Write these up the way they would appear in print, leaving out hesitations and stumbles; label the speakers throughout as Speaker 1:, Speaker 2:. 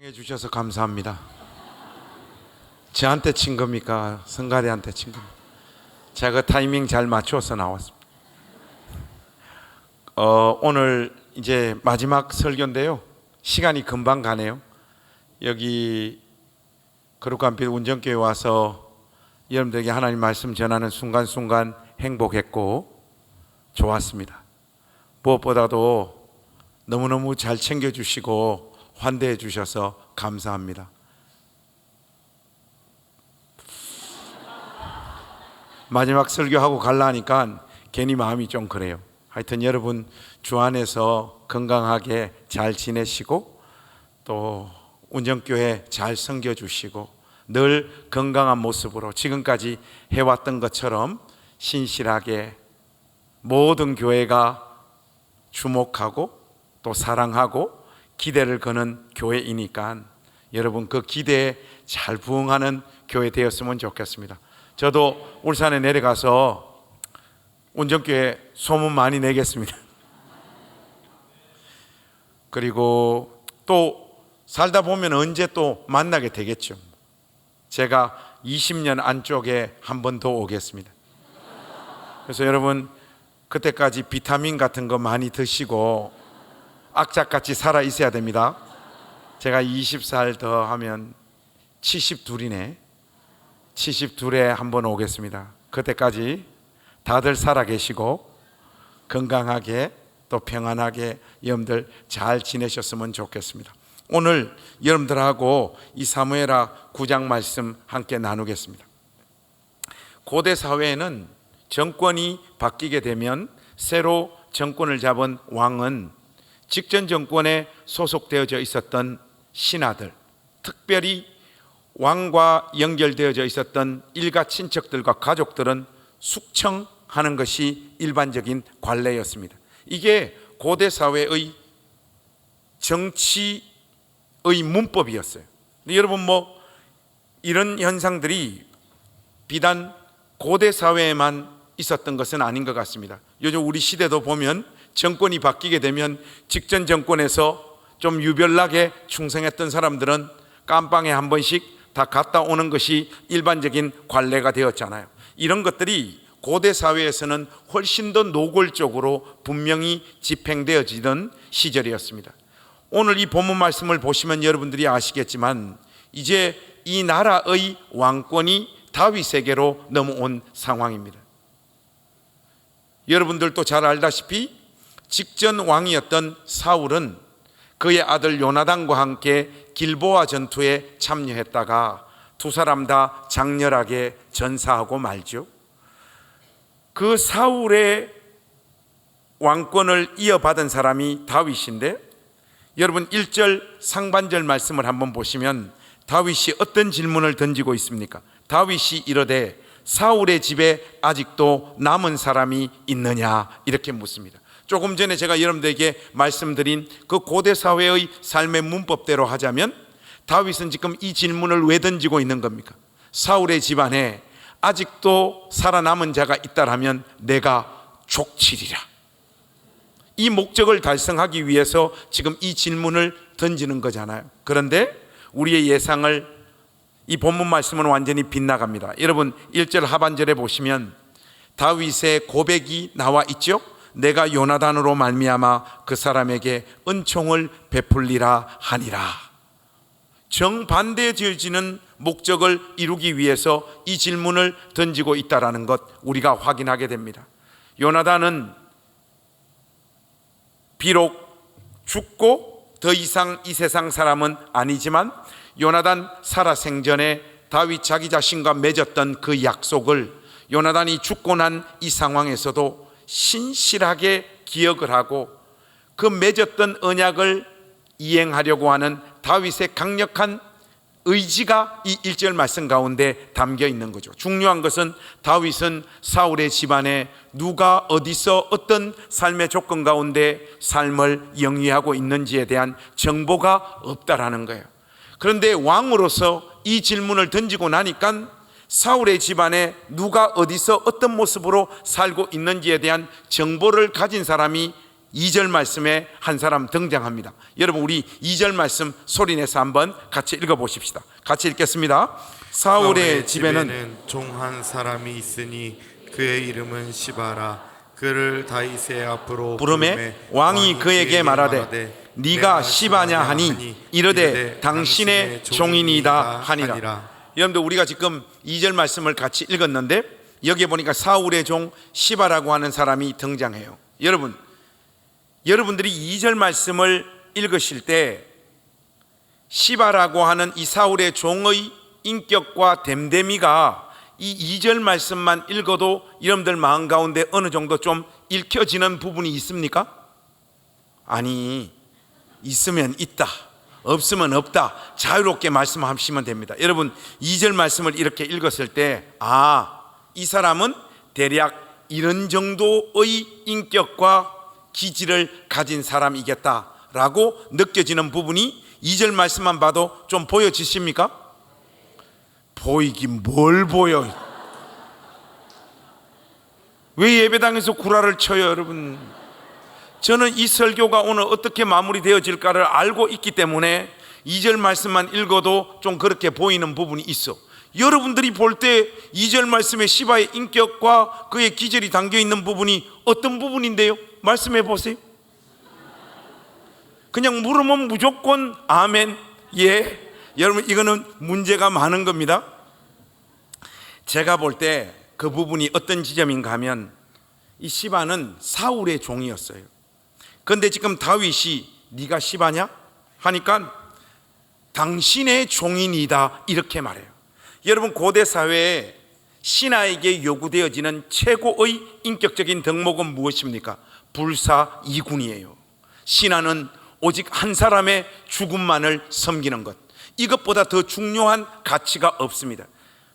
Speaker 1: 해주셔서 감사합니다. 저한테 친 겁니까? 성가대한테 친 겁니까? 제가 그 타이밍 잘 맞춰서 나왔습니다. 오늘 이제 마지막 설교인데요. 시간이 금방 가네요. 여기 거룩한빛 운정교회 와서 여러분들에게 하나님 말씀 전하는 순간순간 행복했고 좋았습니다. 무엇보다도 너무너무 잘 챙겨주시고 환대해 주셔서 감사합니다. 마지막 설교하고 가려니까 괜히 마음이 좀 그래요. 하여튼 여러분 주 안에서 건강하게 잘 지내시고 또 운정교회 잘 섬겨주시고 늘 건강한 모습으로 지금까지 해왔던 것처럼 신실하게 모든 교회가 주목하고 또 사랑하고 기대를 거는 교회이니까 여러분 그 기대에 잘 부응하는 교회 되었으면 좋겠습니다. 저도 울산에 내려가서 운정교회 소문 많이 내겠습니다. 그리고 또 살다 보면 언제 또 만나게 되겠죠. 제가 20년 안쪽에 한 번 더 오겠습니다. 그래서 여러분 그때까지 비타민 같은 거 많이 드시고 악착같이 살아 있어야 됩니다. 제가 20살 더 하면 72이네. 72에 한번 오겠습니다. 그때까지 다들 살아 계시고 건강하게 또 평안하게 여러분들 잘 지내셨으면 좋겠습니다. 오늘 여러분들하고 이 사무엘하 9장 말씀 함께 나누겠습니다. 고대 사회에는 정권이 바뀌게 되면 새로 정권을 잡은 왕은 직전 정권에 소속되어져 있었던 신하들, 특별히 왕과 연결되어져 있었던 일가 친척들과 가족들은 숙청하는 것이 일반적인 관례였습니다. 이게 고대 사회의 정치의 문법이었어요. 여러분 이런 현상들이 비단 고대 사회에만 있었던 것은 아닌 것 같습니다. 요즘 우리 시대도 보면 정권이 바뀌게 되면 직전 정권에서 좀 유별나게 충성했던 사람들은 깜빵에 한 번씩 다 갔다 오는 것이 일반적인 관례가 되었잖아요. 이런 것들이 고대 사회에서는 훨씬 더 노골적으로 분명히 집행되어지던 시절이었습니다. 오늘 이 본문 말씀을 보시면 여러분들이 아시겠지만 이제 이 나라의 왕권이 다윗에게로 넘어온 상황입니다. 여러분들도 잘 알다시피 직전 왕이었던 사울은 그의 아들 요나단과 함께 길보아 전투에 참여했다가 두 사람 다 장렬하게 전사하고 말죠. 그 사울의 왕권을 이어받은 사람이 다윗인데 여러분 1절 상반절 말씀을 한번 보시면 다윗이 어떤 질문을 던지고 있습니까? 다윗이 이르되 사울의 집에 아직도 남은 사람이 있느냐 이렇게 묻습니다. 조금 전에 제가 여러분들에게 말씀드린 그 고대 사회의 삶의 문법대로 하자면 다윗은 지금 이 질문을 왜 던지고 있는 겁니까? 사울의 집안에 아직도 살아남은 자가 있다라면 내가 족치리라. 이 목적을 달성하기 위해서 지금 이 질문을 던지는 거잖아요. 그런데 우리의 예상을 이 본문 말씀은 완전히 빗나갑니다. 여러분 1절 하반절에 보시면 다윗의 고백이 나와 있죠. 내가 요나단으로 말미암아 그 사람에게 은총을 베풀리라 하니라. 정반대지어지는 목적을 이루기 위해서 이 질문을 던지고 있다는 것 우리가 확인하게 됩니다. 요나단은 비록 죽고 더 이상 이 세상 사람은 아니지만 요나단 살아생전에 다윗 자기 자신과 맺었던 그 약속을 요나단이 죽고 난 이 상황에서도 신실하게 기억을 하고 그 맺었던 언약을 이행하려고 하는 다윗의 강력한 의지가 이 1절 말씀 가운데 담겨 있는 거죠. 중요한 것은 다윗은 사울의 집안에 누가 어디서 어떤 삶의 조건 가운데 삶을 영위하고 있는지에 대한 정보가 없다라는 거예요. 그런데 왕으로서 이 질문을 던지고 나니까 사울의 집안에 누가 어디서 어떤 모습으로 살고 있는지에 대한 정보를 가진 사람이 2절 말씀에 한 사람 등장합니다. 여러분, 우리 2절 말씀 소리내서 한번 같이 읽어보십시다. 같이 읽겠습니다. 사울의 집에는
Speaker 2: 종 한 사람이 있으니 그의 이름은 시바라. 그를 다윗의 앞으로
Speaker 1: 부르매 왕이 그에게 말하되 네가 시바냐 하니 이르되 당신의 종이니이다 하니라. 여러분들, 우리가 지금 2절 말씀을 같이 읽었는데 여기에 보니까 사울의 종 시바라고 하는 사람이 등장해요. 여러분들이 2절 말씀을 읽으실 때 시바라고 하는 이 사울의 종의 인격과 됨됨이가 이 2절 말씀만 읽어도 여러분들 마음 가운데 어느 정도 좀 읽혀지는 부분이 있습니까? 아니, 있으면 있다, 없으면 없다, 자유롭게 말씀하시면 됩니다. 여러분, 2절 말씀을 이렇게 읽었을 때 이 사람은 대략 이런 정도의 인격과 기질을 가진 사람이겠다라고 느껴지는 부분이 2절 말씀만 봐도 좀 보여지십니까? 보이긴 뭘 보여. 왜 예배당에서 구라를 쳐요, 여러분? 저는 이 설교가 오늘 어떻게 마무리되어질까를 알고 있기 때문에 2절 말씀만 읽어도 좀 그렇게 보이는 부분이 있어. 여러분들이 볼 때 2절 말씀에 시바의 인격과 그의 기질이 담겨있는 부분이 어떤 부분인데요? 말씀해 보세요. 그냥 물으면 무조건 아멘, 예. 여러분, 이거는 문제가 많은 겁니다. 제가 볼 때 그 부분이 어떤 지점인가 하면 이 시바는 사울의 종이었어요. 그런데 지금 다윗이 네가 시바냐? 하니까 당신의 종이니다 이렇게 말해요. 여러분, 고대 사회에 신하에게 요구되어지는 최고의 인격적인 덕목은 무엇입니까? 불사이군이에요. 신하는 오직 한 사람의 죽음만을 섬기는 것, 이것보다 더 중요한 가치가 없습니다.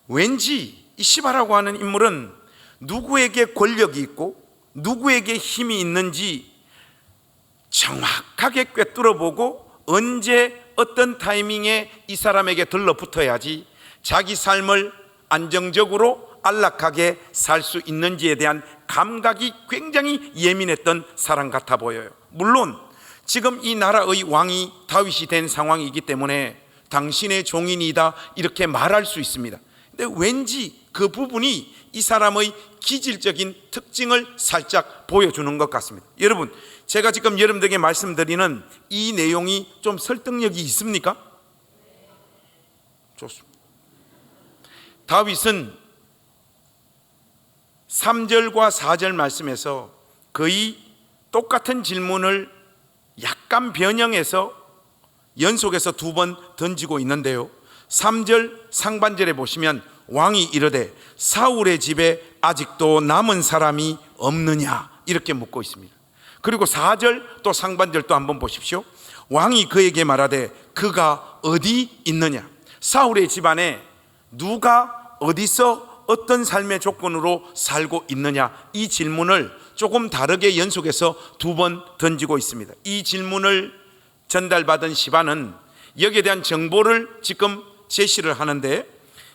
Speaker 1: 왠지 이 시바라고 하는 인물은 누구에게 권력이 있고 누구에게 힘이 있는지 정확하게 꿰뚫어보고 언제 어떤 타이밍에 이 사람에게 들러붙어야지 자기 삶을 안정적으로 안락하게 살 수 있는지에 대한 감각이 굉장히 예민했던 사람 같아 보여요. 물론 지금 이 나라의 왕이 다윗이 된 상황이기 때문에 당신의 종인이다 이렇게 말할 수 있습니다. 근데 왠지 그 부분이 이 사람의 기질적인 특징을 살짝 보여주는 것 같습니다. 여러분, 제가 지금 여러분들에게 말씀드리는 이 내용이 좀 설득력이 있습니까? 좋습니다. 다윗은 3절과 4절 말씀에서 거의 똑같은 질문을 약간 변형해서 연속해서 2번 던지고 있는데요, 3절 상반절에 보시면 왕이 이르되 사울의 집에 아직도 남은 사람이 없느냐 이렇게 묻고 있습니다. 그리고 4절 또 상반절 또 한번 보십시오. 왕이 그에게 말하되 그가 어디 있느냐. 사울의 집안에 누가 어디서 어떤 삶의 조건으로 살고 있느냐, 이 질문을 조금 다르게 연속해서 2번 던지고 있습니다. 이 질문을 전달받은 시바는 여기에 대한 정보를 지금 제시를 하는데,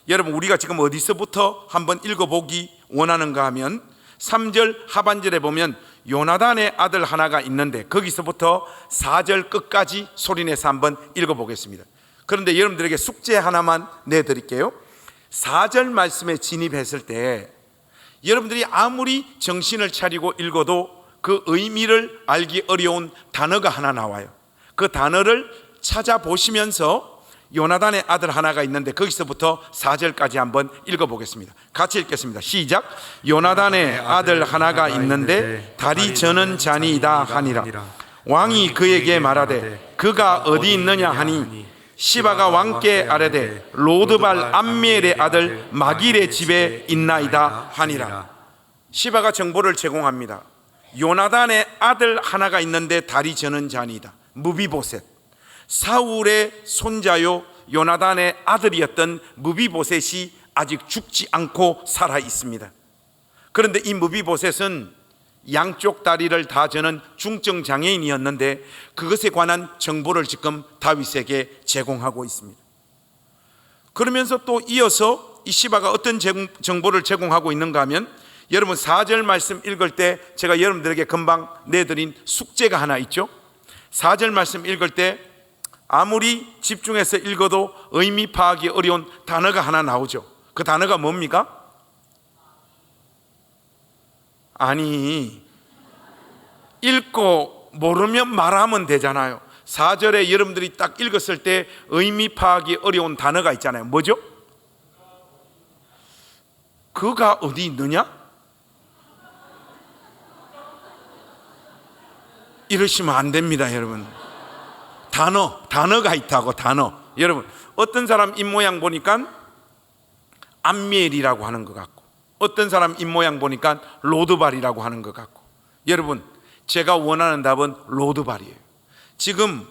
Speaker 1: 여러분, 우리가 지금 어디서부터 한번 읽어보기 원하는가 하면 3절 하반절에 보면 요나단의 아들 하나가 있는데 거기서부터 4절 끝까지 소리내서 한번 읽어보겠습니다. 그런데 여러분들에게 숙제 하나만 내드릴게요. 4절 말씀에 진입했을 때 여러분들이 아무리 정신을 차리고 읽어도 그 의미를 알기 어려운 단어가 하나 나와요. 그 단어를 찾아보시면서 요나단의 아들 하나가 있는데 거기서부터 4절까지 한번 읽어보겠습니다. 같이 읽겠습니다. 시작. 요나단의 아들 하나가 있는데 다리 저는 자니이다 하니라. 왕이 그에게 말하되 그가 어디 있느냐 하니 시바가 왕께 아뢰되 로드발 암미엘의 아들 마길의 집에 있나이다 하니라. 시바가 정보를 제공합니다. 요나단의 아들 하나가 있는데 다리 저는 자니이다. 무비보셋, 사울의 손자요 요나단의 아들이었던 무비보셋이 아직 죽지 않고 살아 있습니다. 그런데 이 무비보셋은 양쪽 다리를 다 저는 중증 장애인이었는데 그것에 관한 정보를 지금 다윗에게 제공하고 있습니다. 그러면서 또 이어서 이 시바가 어떤 정보를 제공하고 있는가 하면 여러분 4절 말씀 읽을 때 제가 여러분들에게 금방 내드린 숙제가 하나 있죠. 4절 말씀 읽을 때 아무리 집중해서 읽어도 의미 파악이 어려운 단어가 하나 나오죠. 그 단어가 뭡니까? 아니, 읽고 모르면 말하면 되잖아요. 4절에 여러분들이 딱 읽었을 때 의미 파악이 어려운 단어가 있잖아요. 뭐죠? 그가 어디 있느냐? 이러시면 안 됩니다, 여러분. 단어가 있다고, 단어. 여러분, 어떤 사람 입모양 보니까 암미엘이라고 하는 것 같고, 어떤 사람 입모양 보니까 로드발이라고 하는 것 같고. 여러분, 제가 원하는 답은 로드발이에요. 지금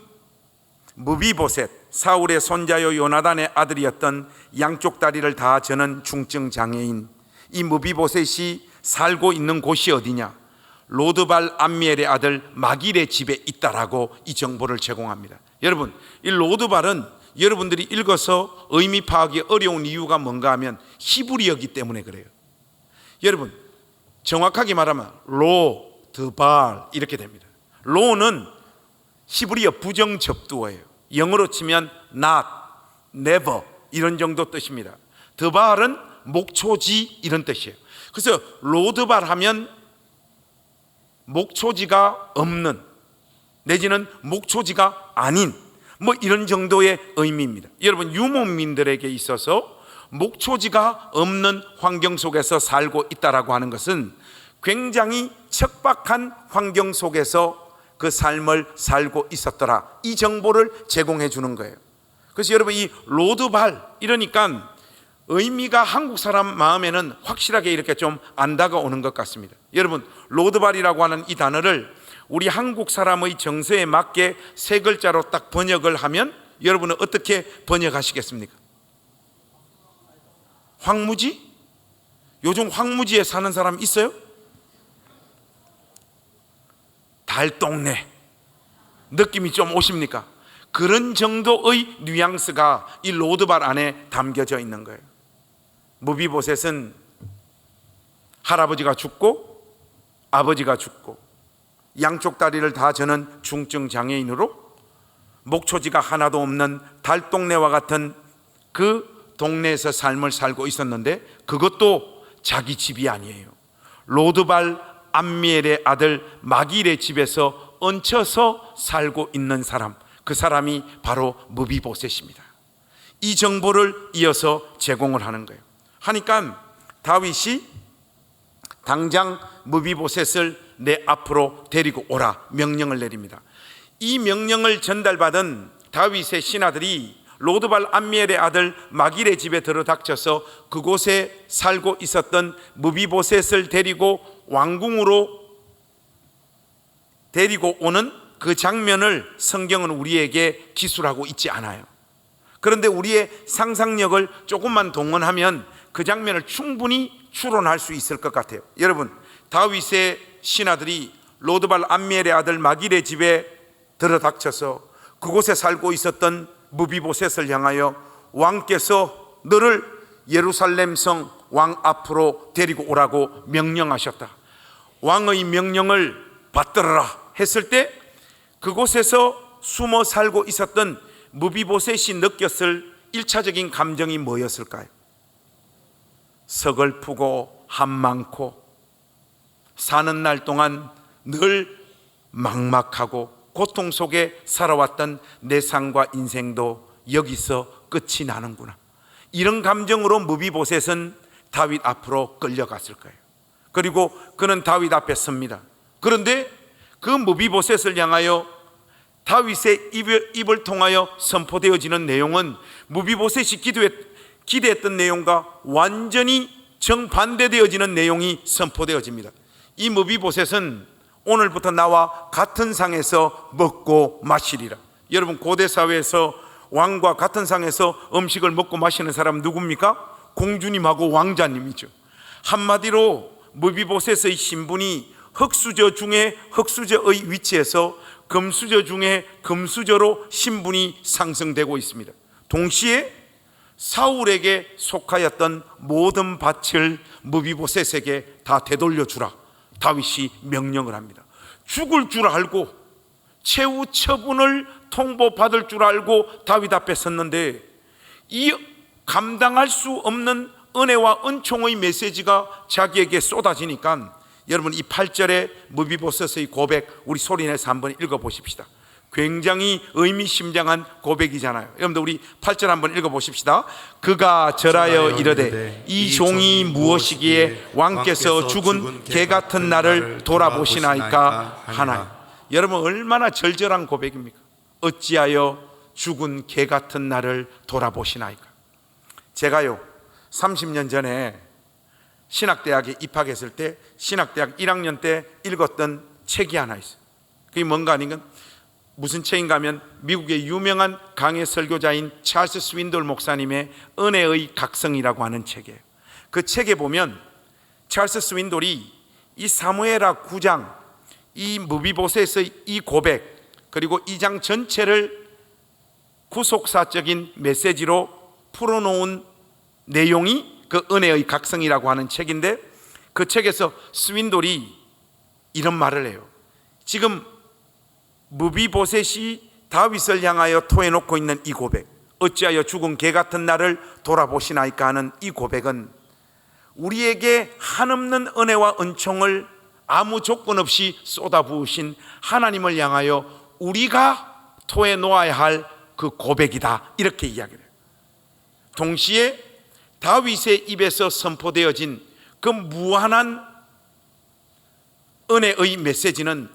Speaker 1: 무비보셋, 사울의 손자요 요나단의 아들이었던 양쪽 다리를 다 저는 중증 장애인, 이 무비보셋이 살고 있는 곳이 어디냐? 로드발 암미엘의 아들 마길의 집에 있다라고 이 정보를 제공합니다. 여러분, 이 로드발은 여러분들이 읽어서 의미 파악이 어려운 이유가 뭔가 하면 히브리어이기 때문에 그래요. 여러분, 정확하게 말하면 로드발 이렇게 됩니다. 로는 히브리어 부정접두어예요. 영어로 치면 not, never 이런 정도 뜻입니다. 드발은 목초지 이런 뜻이에요. 그래서 로드발 하면 목초지가 없는 내지는 목초지가 아닌 뭐 이런 정도의 의미입니다. 여러분, 유목민들에게 있어서 목초지가 없는 환경 속에서 살고 있다라고 하는 것은 굉장히 척박한 환경 속에서 그 삶을 살고 있었더라, 이 정보를 제공해 주는 거예요. 그래서 여러분, 이 로드발 이러니까 의미가 한국 사람 마음에는 확실하게 이렇게 좀 안 다가오는 것 같습니다. 여러분, 로드발이라고 하는 이 단어를 우리 한국 사람의 정서에 맞게 세 글자로 딱 번역을 하면 여러분은 어떻게 번역하시겠습니까? 황무지? 요즘 황무지에 사는 사람 있어요? 달동네 느낌이 좀 오십니까? 그런 정도의 뉘앙스가 이 로드발 안에 담겨져 있는 거예요. 무비보셋은 할아버지가 죽고 아버지가 죽고 양쪽 다리를 다 저는 중증 장애인으로 목초지가 하나도 없는 달동네와 같은 그 동네에서 삶을 살고 있었는데 그것도 자기 집이 아니에요. 로드발 암미엘의 아들 마길의 집에서 얹혀서 살고 있는 사람, 그 사람이 바로 무비보셋입니다. 이 정보를 이어서 제공을 하는 거예요. 하니까 다윗이 당장 무비보셋을 내 앞으로 데리고 오라 명령을 내립니다. 이 명령을 전달받은 다윗의 신하들이 로드발 암미엘의 아들 마길의 집에 들어닥쳐서 그곳에 살고 있었던 무비보셋을 데리고 왕궁으로 데리고 오는 그 장면을 성경은 우리에게 기술하고 있지 않아요. 그런데 우리의 상상력을 조금만 동원하면 그 장면을 충분히 추론할 수 있을 것 같아요. 여러분, 다윗의 신하들이 로드발 암미엘의 아들 마길의 집에 들어닥쳐서 그곳에 살고 있었던 무비보셋을 향하여 왕께서 너를 예루살렘 성 왕 앞으로 데리고 오라고 명령하셨다. 왕의 명령을 받들어라 했을 때 그곳에서 숨어 살고 있었던 무비보셋이 느꼈을 1차적인 감정이 뭐였을까요? 서글프고 한 많고 사는 날 동안 늘 막막하고 고통 속에 살아왔던 내 삶과 인생도 여기서 끝이 나는구나, 이런 감정으로 무비보셋은 다윗 앞으로 끌려갔을 거예요. 그리고 그는 다윗 앞에 섭니다. 그런데 그 무비보셋을 향하여 다윗의 입을 통하여 선포되어지는 내용은 무비보셋이 기대했던 내용과 완전히 정반대되어지는 내용이 선포되어집니다. 이 무비보셋은 오늘부터 나와 같은 상에서 먹고 마시리라. 여러분, 고대 사회에서 왕과 같은 상에서 음식을 먹고 마시는 사람 누굽니까? 공주님하고 왕자님이죠. 한마디로 무비보셋의 신분이 흙수저 중에 흙수저의 위치에서 금수저 중에 금수저로 신분이 상승되고 있습니다. 동시에 사울에게 속하였던 모든 밭을 무비보셋에게 다 되돌려 주라. 다윗이 명령을 합니다. 죽을 줄 알고 최후 처분을 통보받을 줄 알고 다윗 앞에 섰는데, 이 감당할 수 없는 은혜와 은총의 메시지가 자기에게 쏟아지니까, 여러분 이 8절의 무비보셋의 고백 우리 소리내서 한번 읽어보십시다. 굉장히 의미심장한 고백이잖아요. 여러분들 우리 8절 한번 읽어보십시다. 그가 절하여 이르되 이 종이 무엇이기에 왕께서 죽은 개 같은 나를 돌아보시나이까 하나니. 여러분 얼마나 절절한 고백입니까? 어찌하여 죽은 개 같은 나를 돌아보시나이까. 제가요 30년 전에 신학대학에 입학했을 때 신학대학 1학년 때 읽었던 책이 하나 있어요. 그게 뭔가 아닌가? 무슨 책인가 하면 미국의 유명한 강해 설교자인 찰스 스윈돌 목사님의 은혜의 각성이라고 하는 책이에요. 그 책에 보면 찰스 스윈돌이 이 사무엘하 9장, 이 무비보셋의 이 고백, 그리고 이 장 전체를 구속사적인 메시지로 풀어놓은 내용이 그 은혜의 각성이라고 하는 책인데, 그 책에서 스윈돌이 이런 말을 해요. 지금 무비보셋이 다윗을 향하여 토해놓고 있는 이 고백, 어찌하여 죽은 개 같은 나를 돌아보시나이까 하는 이 고백은 우리에게 한없는 은혜와 은총을 아무 조건 없이 쏟아부으신 하나님을 향하여 우리가 토해놓아야 할 그 고백이다, 이렇게 이야기를 해요. 동시에 다윗의 입에서 선포되어진 그 무한한 은혜의 메시지는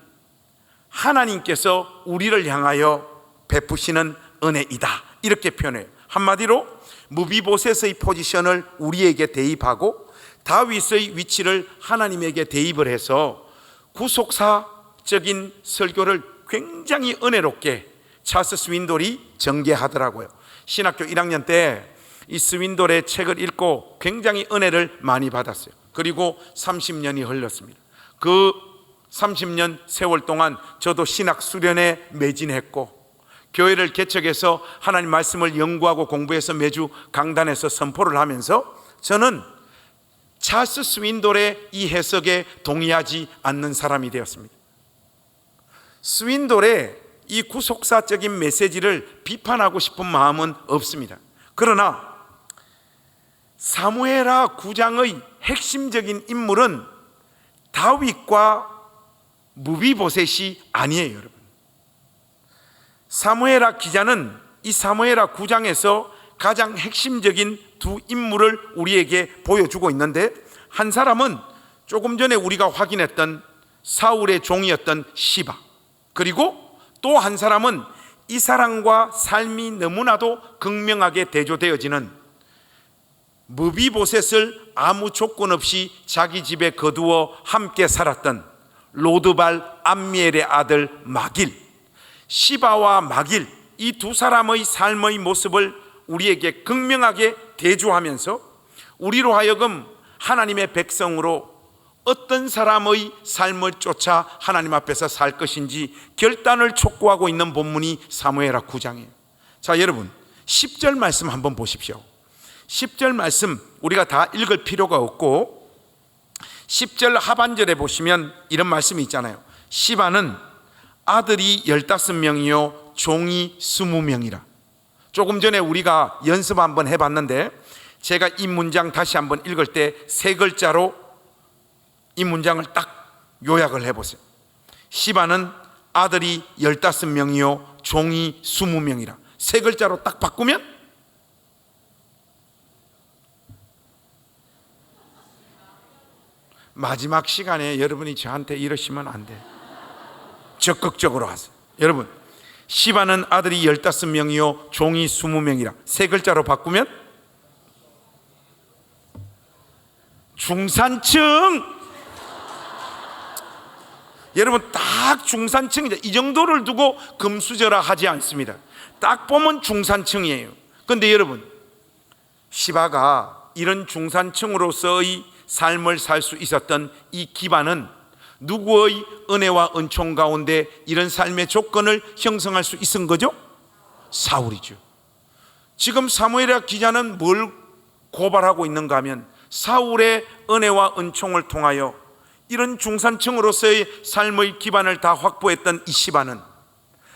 Speaker 1: 하나님께서 우리를 향하여 베푸시는 은혜이다, 이렇게 표현해요. 한마디로 무비보셋의 포지션을 우리에게 대입하고 다윗의 위치를 하나님에게 대입을 해서 구속사적인 설교를 굉장히 은혜롭게 찰스 스윈돌이 전개하더라고요. 신학교 1학년 때 이 스윈돌의 책을 읽고 굉장히 은혜를 많이 받았어요. 그리고 30년이 흘렀습니다. 그 30년 세월 동안 저도 신학 수련에 매진했고, 교회를 개척해서 하나님 말씀을 연구하고 공부해서 매주 강단에서 선포를 하면서 저는 찰스 스윈돌의 이 해석에 동의하지 않는 사람이 되었습니다. 스윈돌의 이 구속사적인 메시지를 비판하고 싶은 마음은 없습니다. 그러나 사무엘하 9장의 핵심적인 인물은 다윗과 무비보셋이 아니에요, 여러분. 사무엘하 기자는 이 사무엘하 9장에서 가장 핵심적인 두 인물을 우리에게 보여주고 있는데, 한 사람은 조금 전에 우리가 확인했던 사울의 종이었던 시바, 그리고 또 한 사람은 이 사람과 삶이 너무나도 극명하게 대조되어지는 무비보셋을 아무 조건 없이 자기 집에 거두어 함께 살았던 로드발 암미엘의 아들 마길. 시바와 마길, 이 두 사람의 삶의 모습을 우리에게 극명하게 대조하면서 우리로 하여금 하나님의 백성으로 어떤 사람의 삶을 쫓아 하나님 앞에서 살 것인지 결단을 촉구하고 있는 본문이 사무엘하 9장이에요. 자, 여러분 10절 말씀 한번 보십시오. 10절 말씀 우리가 다 읽을 필요가 없고, 10절 하반절에 보시면 이런 말씀이 있잖아요. 시바는 아들이 15명이요 종이 20명이라. 조금 전에 우리가 연습 한번 해봤는데, 제가 이 문장 다시 한번 읽을 때 세 글자로 이 문장을 딱 요약을 해보세요. 시바는 아들이 15명이요 종이 20명이라. 세 글자로 딱 바꾸면 마지막 시간에 여러분이 저한테 이러시면 안 돼. 적극적으로 하세요. 여러분, 시바는 아들이 15명이요 종이 20명이라. 세 글자로 바꾸면 중산층. 여러분 딱 중산층이죠. 이 정도를 두고 금수저라 하지 않습니다. 딱 보면 중산층이에요. 그런데 여러분, 시바가 이런 중산층으로서의 삶을 살 수 있었던 이 기반은 누구의 은혜와 은총 가운데 이런 삶의 조건을 형성할 수 있은 거죠? 사울이죠. 지금 사무엘의 기자는 뭘 고발하고 있는가 하면 사울의 은혜와 은총을 통하여 이런 중산층으로서의 삶의 기반을 다 확보했던 이 시바는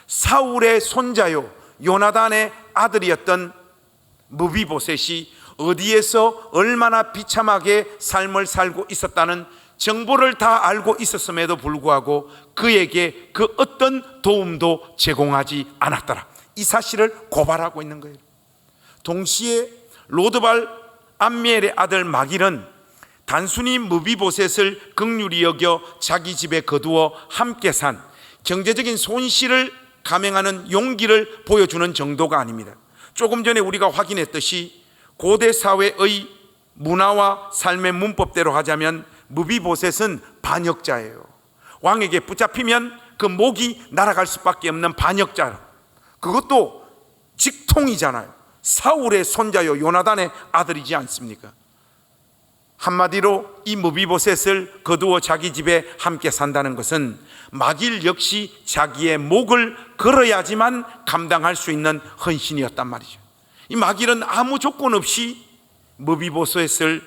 Speaker 1: 사울의 손자요 요나단의 아들이었던 무비보셋이 어디에서 얼마나 비참하게 삶을 살고 있었다는 정보를 다 알고 있었음에도 불구하고 그에게 그 어떤 도움도 제공하지 않았더라. 이 사실을 고발하고 있는 거예요. 동시에 로드발 암미엘의 아들 마길은 단순히 무비보셋을 긍휼히 여겨 자기 집에 거두어 함께 산 경제적인 손실을 감행하는 용기를 보여주는 정도가 아닙니다. 조금 전에 우리가 확인했듯이 고대 사회의 문화와 삶의 문법대로 하자면 무비보셋은 반역자예요. 왕에게 붙잡히면 그 목이 날아갈 수밖에 없는 반역자. 그것도 직통이잖아요. 사울의 손자요 요나단의 아들이지 않습니까? 한마디로 이 무비보셋을 거두어 자기 집에 함께 산다는 것은 마길 역시 자기의 목을 걸어야지만 감당할 수 있는 헌신이었단 말이죠. 이 마길은 아무 조건 없이 무비보셋을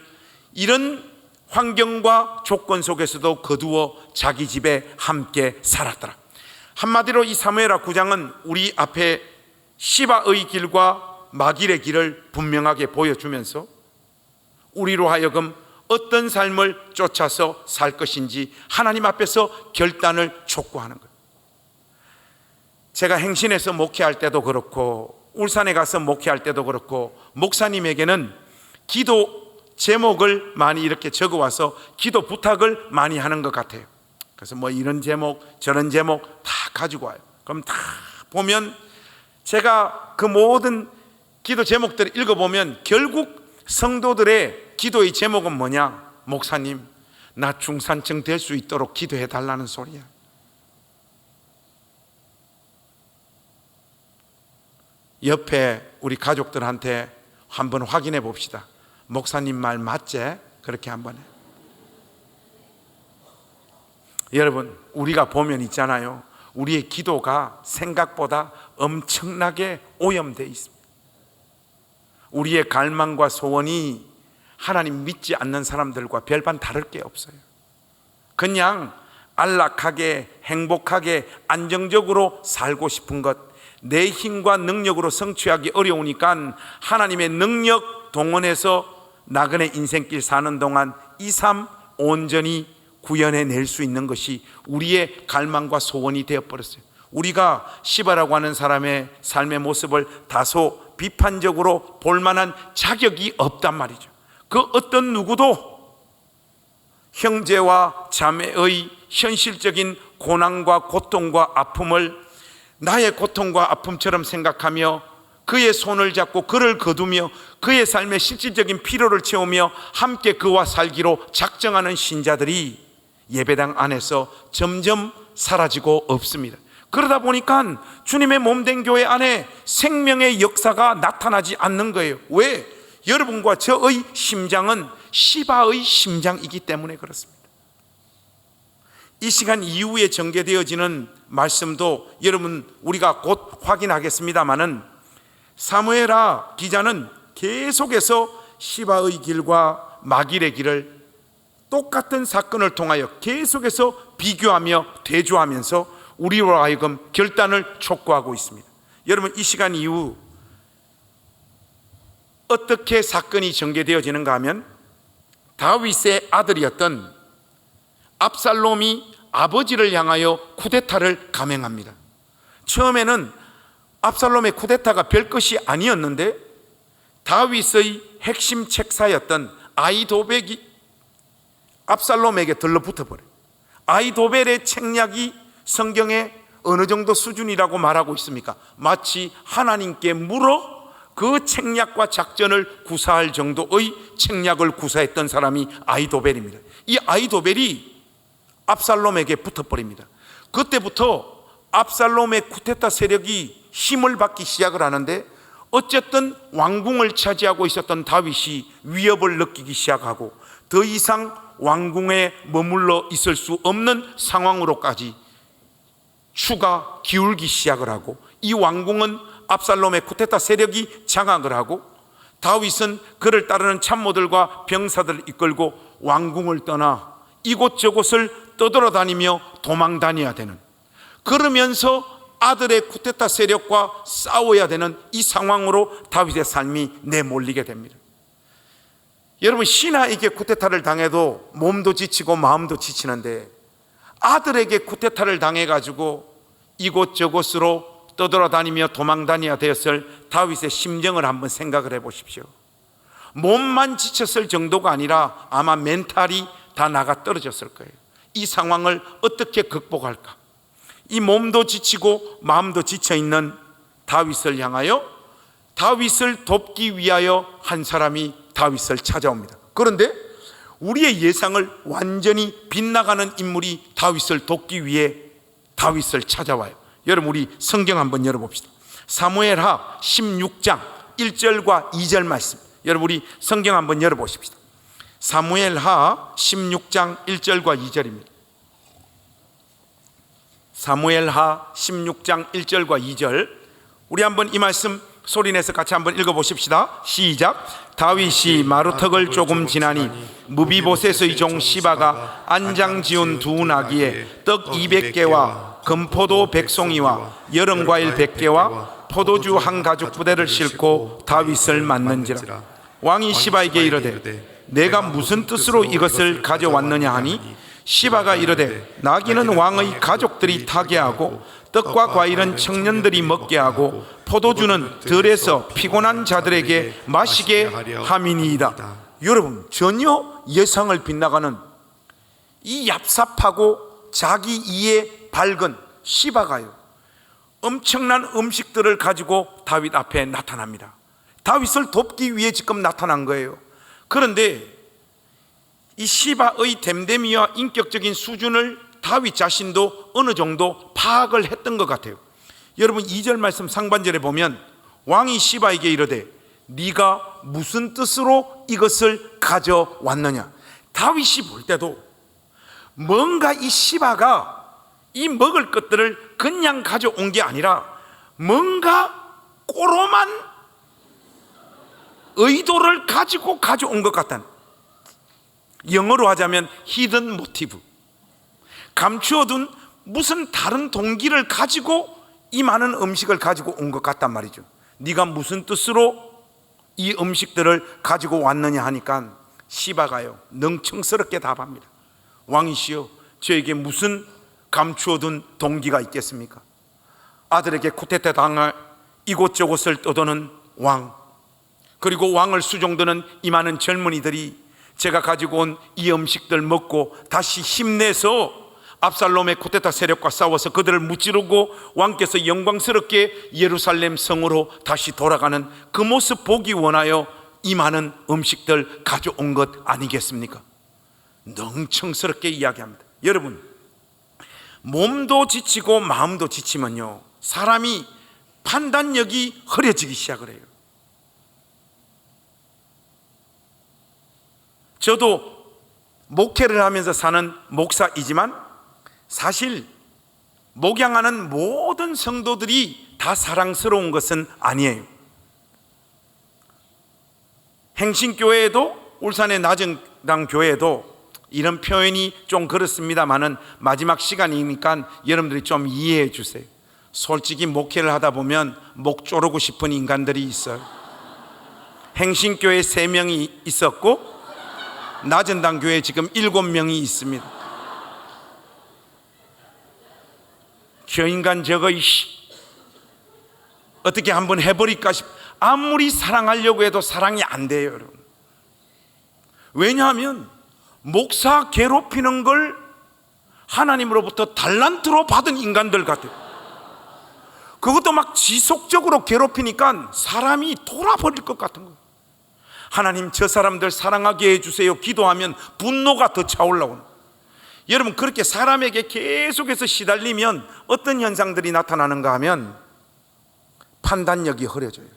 Speaker 1: 이런 환경과 조건 속에서도 거두어 자기 집에 함께 살았더라. 한마디로 이 사무엘하 9장은 우리 앞에 시바의 길과 마길의 길을 분명하게 보여주면서 우리로 하여금 어떤 삶을 쫓아서 살 것인지 하나님 앞에서 결단을 촉구하는 거예요. 제가 행신에서 목회할 때도 그렇고 울산에 가서 목회할 때도 그렇고 목사님에게는 기도 제목을 많이 이렇게 적어와서 기도 부탁을 많이 하는 것 같아요. 그래서 뭐 이런 제목 저런 제목 다 가지고 와요. 그럼 다 보면 제가 그 모든 기도 제목들을 읽어보면 결국 성도들의 기도의 제목은 뭐냐? 목사님, 나 중산층 될 수 있도록 기도해 달라는 소리야. 옆에 우리 가족들한테 한번 확인해 봅시다. 목사님 말 맞지? 그렇게 한번 해. 여러분, 우리가 보면 있잖아요. 우리의 기도가 생각보다 엄청나게 오염되어 있습니다. 우리의 갈망과 소원이 하나님 믿지 않는 사람들과 별반 다를 게 없어요. 그냥 안락하게 행복하게 안정적으로 살고 싶은 것, 내 힘과 능력으로 성취하기 어려우니까 하나님의 능력 동원해서 나그네 인생길 사는 동안 이 삶 온전히 구현해낼 수 있는 것이 우리의 갈망과 소원이 되어버렸어요. 우리가 시바라고 하는 사람의 삶의 모습을 다소 비판적으로 볼만한 자격이 없단 말이죠. 그 어떤 누구도 형제와 자매의 현실적인 고난과 고통과 아픔을 나의 고통과 아픔처럼 생각하며 그의 손을 잡고 그를 거두며 그의 삶의 실질적인 필요를 채우며 함께 그와 살기로 작정하는 신자들이 예배당 안에서 점점 사라지고 없습니다. 그러다 보니까 주님의 몸된 교회 안에 생명의 역사가 나타나지 않는 거예요. 왜? 여러분과 저의 심장은 시바의 심장이기 때문에 그렇습니다. 이 시간 이후에 전개되어지는 말씀도 여러분 우리가 곧 확인하겠습니다마는 사무엘하 기자는 계속해서 시바의 길과 마길의 길을 똑같은 사건을 통하여 계속해서 비교하며 대조하면서 우리로 하여금 결단을 촉구하고 있습니다. 여러분, 이 시간 이후 어떻게 사건이 전개되어지는가 하면 다윗의 아들이었던 압살롬이 아버지를 향하여 쿠데타를 감행합니다. 처음에는 압살롬의 쿠데타가 별것이 아니었는데 다윗의 핵심 책사였던 아히도벨이 압살롬에게 들러붙어버려요. 아히도벨의 책략이 성경에 어느 정도 수준이라고 말하고 있습니까? 마치 하나님께 물어 그 책략과 작전을 구사할 정도의 책략을 구사했던 사람이 아히도벨입니다. 이 아히도벨이 압살롬에게 붙어버립니다. 그때부터 압살롬의 쿠데타 세력이 힘을 받기 시작을 하는데 어쨌든 왕궁을 차지하고 있었던 다윗이 위협을 느끼기 시작하고 더 이상 왕궁에 머물러 있을 수 없는 상황으로까지 추가 기울기 시작을 하고 이 왕궁은 압살롬의 쿠데타 세력이 장악을 하고 다윗은 그를 따르는 참모들과 병사들을 이끌고 왕궁을 떠나 이곳저곳을 떠돌아다니며 도망 다녀야 되는, 그러면서 아들의 쿠데타 세력과 싸워야 되는 이 상황으로 다윗의 삶이 내몰리게 됩니다. 여러분, 신하에게 쿠데타를 당해도 몸도 지치고 마음도 지치는데 아들에게 쿠데타를 당해가지고 이곳저곳으로 떠돌아다니며 도망다녀야 되었을 다윗의 심정을 한번 생각을 해보십시오. 몸만 지쳤을 정도가 아니라 아마 멘탈이 다 나가 떨어졌을 거예요. 이 상황을 어떻게 극복할까? 이 몸도 지치고 마음도 지쳐있는 다윗을 향하여, 다윗을 돕기 위하여 한 사람이 다윗을 찾아옵니다. 그런데 우리의 예상을 완전히 빗나가는 인물이 다윗을 돕기 위해 다윗을 찾아와요. 여러분, 우리 성경 한번 열어봅시다. 사무엘하 16장 1절과 2절 말씀, 여러분 우리 성경 한번 열어보십시다. 사무엘하 16장 1절과 2절입니다. 사무엘하 16장 1절과 2절, 우리 한번 이 말씀 소리내서 같이 한번 읽어보십시다. 시작. 다윗이 마루턱을 조금 지나니 무비보셋의 종 시바가 안장 지은 두 나귀에 떡 200개와 금포도 100송이와 여름 과일 100개와 포도주 한 가죽 부대를 싣고 다윗을 맞는지라. 왕이 시바에게 이르되 내가 무슨 뜻으로 이것을 가져왔느냐 하니, 시바가 이르되 나귀는 왕의 가족들이 타게 하고 떡과 과일은 청년들이 먹게 하고 포도주는 들에서 피곤한 자들에게 마시게 함이니이다. 여러분, 전혀 예상을 빗나가는 이 얍삽하고 자기 이에 밝은 시바가요, 엄청난 음식들을 가지고 다윗 앞에 나타납니다. 다윗을 돕기 위해 지금 나타난 거예요. 그런데 이 시바의 됨됨이와 인격적인 수준을 다윗 자신도 어느 정도 파악을 했던 것 같아요. 여러분, 2절 말씀 상반절에 보면 왕이 시바에게 이르되 네가 무슨 뜻으로 이것을 가져왔느냐. 다윗이 볼 때도 뭔가 이 시바가 이 먹을 것들을 그냥 가져온 게 아니라 뭔가 꼬로만 의도를 가지고 가져온 것 같다는, 영어로 하자면 히든 모티브, 감추어둔 무슨 다른 동기를 가지고 이 많은 음식을 가지고 온 것 같단 말이죠. 네가 무슨 뜻으로 이 음식들을 가지고 왔느냐 하니까 시바가요 능청스럽게 답합니다. 왕이시여, 저에게 무슨 감추어둔 동기가 있겠습니까? 아들에게 쿠데타 당할 이곳저곳을 떠도는 왕, 그리고 왕을 수종드는 이 많은 젊은이들이 제가 가지고 온 이 음식들 먹고 다시 힘내서 압살롬의 쿠데타 세력과 싸워서 그들을 무찌르고 왕께서 영광스럽게 예루살렘 성으로 다시 돌아가는 그 모습 보기 원하여 이 많은 음식들 가져온 것 아니겠습니까? 능청스럽게 이야기합니다. 여러분, 몸도 지치고 마음도 지치면요, 사람이 판단력이 흐려지기 시작을 해요. 저도 목회를 하면서 사는 목사이지만 사실 목양하는 모든 성도들이 다 사랑스러운 것은 아니에요. 행신교회에도, 울산의 나정당 교회에도 이런 표현이 좀 그렇습니다만은 마지막 시간이니까 여러분들이 좀 이해해 주세요. 솔직히 목회를 하다 보면 목 조르고 싶은 인간들이 있어요. 행신교회 3명이 있었고 나전당 교회에 지금 7명이 있습니다. 저 인간 저거 어떻게 한번 해버릴까 싶, 아무리 사랑하려고 해도 사랑이 안 돼요, 여러분. 왜냐하면 목사 괴롭히는 걸 하나님으로부터 달란트로 받은 인간들 같아요. 그것도 막 지속적으로 괴롭히니까 사람이 돌아버릴 것 같은 거예요. 하나님, 저 사람들 사랑하게 해주세요 기도하면 분노가 더 차올라오는, 여러분, 그렇게 사람에게 계속해서 시달리면 어떤 현상들이 나타나는가 하면 판단력이 흐려져요.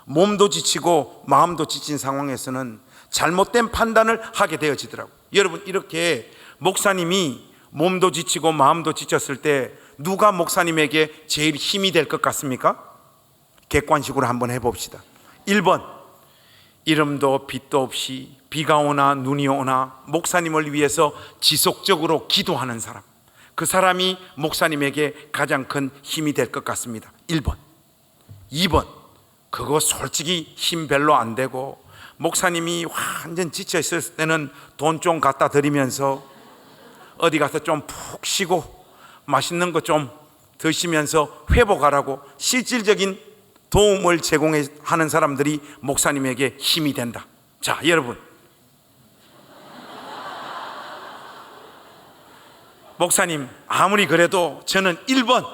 Speaker 1: 몸도 지치고 마음도 지친 상황에서는 잘못된 판단을 하게 되어지더라고요. 여러분, 이렇게 목사님이 몸도 지치고 마음도 지쳤을 때 누가 목사님에게 제일 힘이 될 것 같습니까? 객관식으로 한번 해봅시다. 1번, 이름도 빛도 없이 비가 오나 눈이 오나 목사님을 위해서 지속적으로 기도하는 사람, 그 사람이 목사님에게 가장 큰 힘이 될 것 같습니다. 1번. 2번, 그거 솔직히 힘 별로 안 되고 목사님이 완전 지쳐 있을 때는 돈 좀 갖다 드리면서 어디 가서 좀 푹 쉬고 맛있는 거 좀 드시면서 회복하라고 실질적인 도움을 제공하는 사람들이 목사님에게 힘이 된다. 자, 여러분, 목사님 아무리 그래도 저는 1번,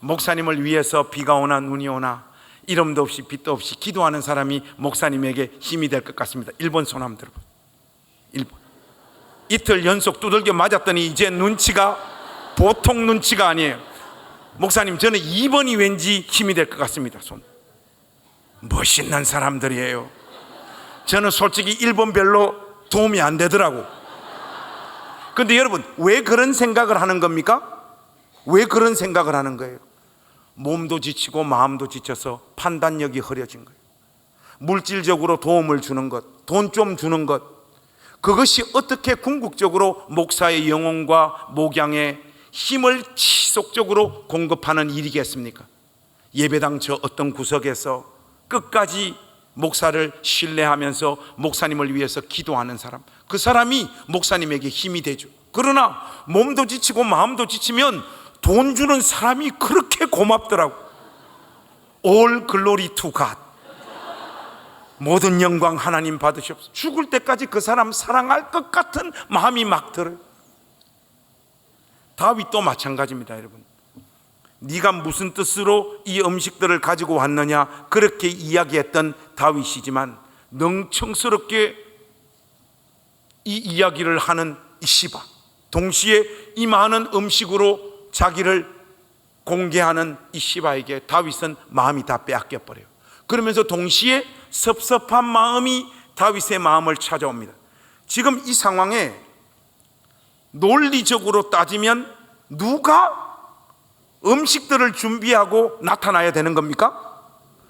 Speaker 1: 목사님을 위해서 비가 오나 눈이 오나 이름도 없이 빛도 없이 기도하는 사람이 목사님에게 힘이 될 것 같습니다. 1번 손 한번 들어보세요. 1번. 이틀 연속 두들겨 맞았더니 이제 눈치가 보통 눈치가 아니에요. 목사님, 저는 2번이 왠지 힘이 될 것 같습니다. 손. 멋있는 사람들이에요. 저는 솔직히 1번 별로 도움이 안 되더라고. 그런데 여러분, 왜 그런 생각을 하는 겁니까? 왜 그런 생각을 하는 거예요? 몸도 지치고 마음도 지쳐서 판단력이 흐려진 거예요. 물질적으로 도움을 주는 것, 돈 좀 주는 것, 그것이 어떻게 궁극적으로 목사의 영혼과 목양에 힘을 지속적으로 공급하는 일이겠습니까? 예배당 저 어떤 구석에서 끝까지 목사를 신뢰하면서 목사님을 위해서 기도하는 사람, 그 사람이 목사님에게 힘이 되죠. 그러나 몸도 지치고 마음도 지치면 돈 주는 사람이 그렇게 고맙더라고. All glory to God. 모든 영광 하나님 받으시옵소서. 죽을 때까지 그 사람 사랑할 것 같은 마음이 막 들어요. 다윗도 마찬가지입니다. 여러분, 네가 무슨 뜻으로 이 음식들을 가지고 왔느냐 그렇게 이야기했던 다윗이지만 능청스럽게 이 이야기를 하는 이 시바, 동시에 이 많은 음식으로 자기를 공개하는 이 시바에게 다윗은 마음이 다 빼앗겨 버려요. 그러면서 동시에 섭섭한 마음이 다윗의 마음을 찾아옵니다. 지금 이 상황에 논리적으로 따지면 누가 음식들을 준비하고 나타나야 되는 겁니까?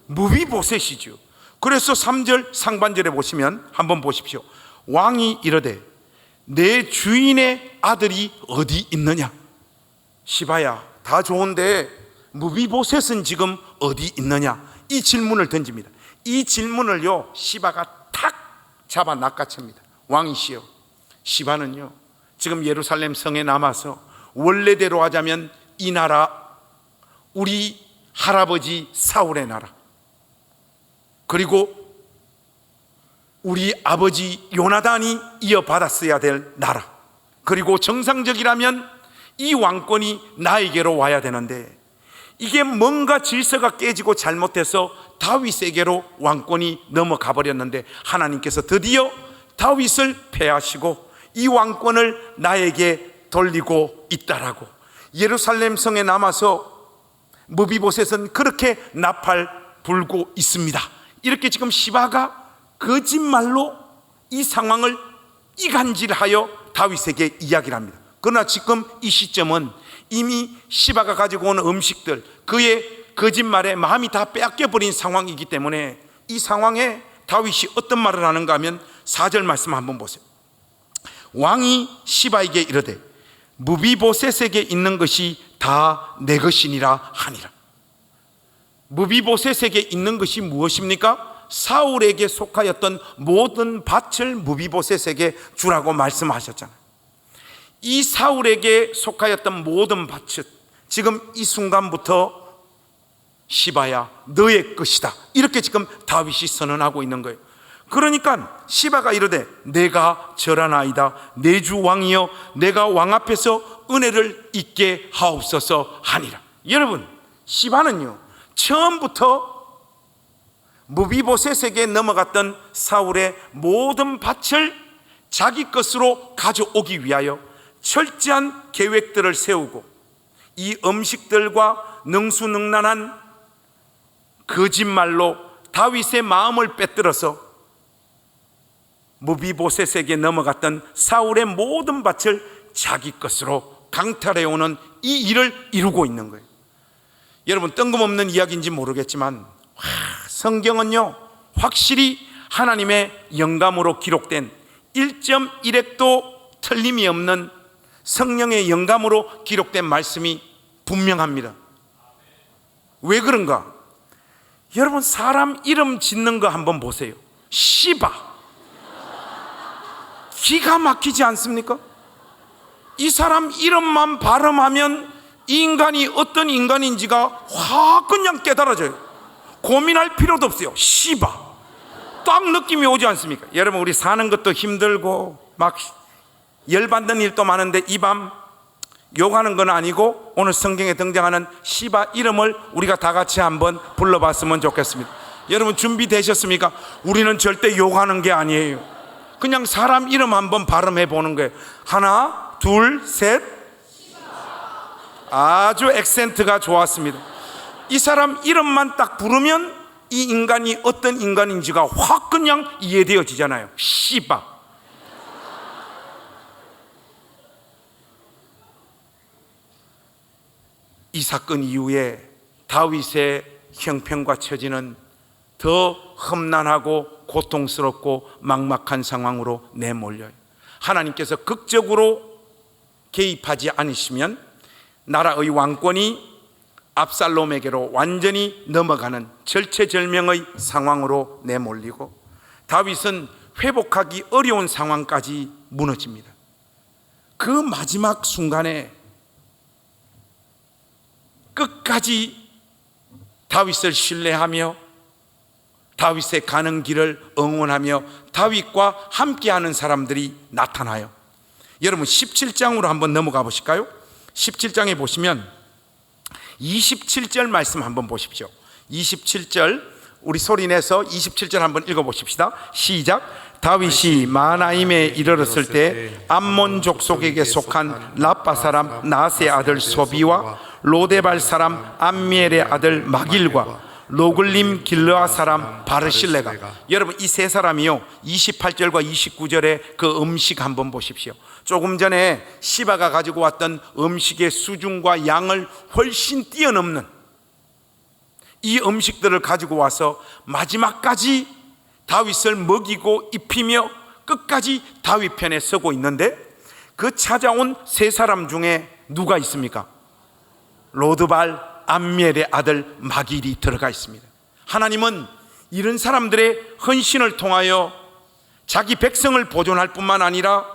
Speaker 1: 무비보셋이죠. 그래서 3절 상반절에 보시면 한번 보십시오. 왕이 이르되 내 주인의 아들이 어디 있느냐? 시바야, 다 좋은데 무비보셋은 지금 어디 있느냐? 이 질문을 던집니다. 이 질문을요 시바가 탁 잡아 낚아챕니다. 왕이시여, 시바는요 지금 예루살렘 성에 남아서 원래대로 하자면 이 나라 우리 할아버지 사울의 나라, 그리고 우리 아버지 요나단이 이어받았어야 될 나라, 그리고 정상적이라면 이 왕권이 나에게로 와야 되는데 이게 뭔가 질서가 깨지고 잘못해서 다윗에게로 왕권이 넘어가 버렸는데 하나님께서 드디어 다윗을 패하시고 이 왕권을 나에게 돌리고 있다라고 예루살렘 성에 남아서 무비보셋은 그렇게 나팔 불고 있습니다. 이렇게 지금 시바가 거짓말로 이 상황을 이간질하여 다윗에게 이야기를 합니다. 그러나 지금 이 시점은 이미 시바가 가지고 온 음식들, 그의 거짓말에 마음이 다 빼앗겨버린 상황이기 때문에 이 상황에 다윗이 어떤 말을 하는가 하면 4절 말씀 한번 보세요. 왕이 시바에게 이르되 무비보셋에게 있는 것이 다 내 것이니라 하니라. 무비보셋에게 있는 것이 무엇입니까? 사울에게 속하였던 모든 밭을 무비보셋에게 주라고 말씀하셨잖아요. 이 사울에게 속하였던 모든 밭은 지금 이 순간부터 시바야 너의 것이다, 이렇게 지금 다윗이 선언하고 있는 거예요. 그러니까 시바가 이르되 내가 절하나이다 내 주 왕이여 내가 왕 앞에서 은혜를 잊게 하옵소서 하니라. 여러분, 시바는요 처음부터 무비보셋에게 넘어갔던 사울의 모든 밭을 자기 것으로 가져오기 위하여 철저한 계획들을 세우고 이 음식들과 능수능란한 거짓말로 다윗의 마음을 빼들어서 무비보셋에게 넘어갔던 사울의 모든 밭을 자기 것으로 강탈해오는 이 일을 이루고 있는 거예요. 여러분, 뜬금없는 이야기인지 모르겠지만 성경은요 확실히 하나님의 영감으로 기록된 1.1획도 틀림이 없는 성령의 영감으로 기록된 말씀이 분명합니다. 왜 그런가? 여러분, 사람 이름 짓는 거 한번 보세요. 시바, 기가 막히지 않습니까? 이 사람 이름만 발음하면 이 인간이 어떤 인간인지가 확 그냥 깨달아져요. 고민할 필요도 없어요. 시바, 딱 느낌이 오지 않습니까? 여러분, 우리 사는 것도 힘들고 막 열받는 일도 많은데 이 밤 욕하는 건 아니고 오늘 성경에 등장하는 시바 이름을 우리가 다 같이 한번 불러봤으면 좋겠습니다. 여러분, 준비되셨습니까? 우리는 절대 욕하는 게 아니에요. 그냥 사람 이름 한번 발음해 보는 거예요. 하나, 둘, 셋. 아주 액센트가 좋았습니다. 이 사람 이름만 딱 부르면 이 인간이 어떤 인간인지가 확 그냥 이해되어지잖아요. 시바. 이 사건 이후에 다윗의 형편과 처지는 더 험난하고 고통스럽고 막막한 상황으로 내몰려요. 하나님께서 극적으로 개입하지 않으시면 나라의 왕권이 압살롬에게로 완전히 넘어가는 절체절명의 상황으로 내몰리고 다윗은 회복하기 어려운 상황까지 무너집니다. 그 마지막 순간에 끝까지 다윗을 신뢰하며 다윗의 가는 길을 응원하며 다윗과 함께하는 사람들이 나타나요. 여러분, 17장으로 한번 넘어가 보실까요? 17장에 보시면 27절 말씀 한번 보십시오. 27절, 우리 소리내서 27절 한번 읽어보십시다. 시작. 다윗이 마하나임에 이르렀을 때 암몬 족속에게 속한 라빠 사람 나세 아들 소비와 로데발 사람 암미엘의 아들 마길과 로글림 길르아 사람 바르실레가, 여러분 이 세 사람이요 28절과 29절의 그 음식 한번 보십시오. 조금 전에 시바가 가지고 왔던 음식의 수준과 양을 훨씬 뛰어넘는 이 음식들을 가지고 와서 마지막까지 다윗을 먹이고 입히며 끝까지 다윗 편에 서고 있는데, 그 찾아온 세 사람 중에 누가 있습니까? 로드발 암미엘의 아들 마길이 들어가 있습니다. 하나님은 이런 사람들의 헌신을 통하여 자기 백성을 보존할 뿐만 아니라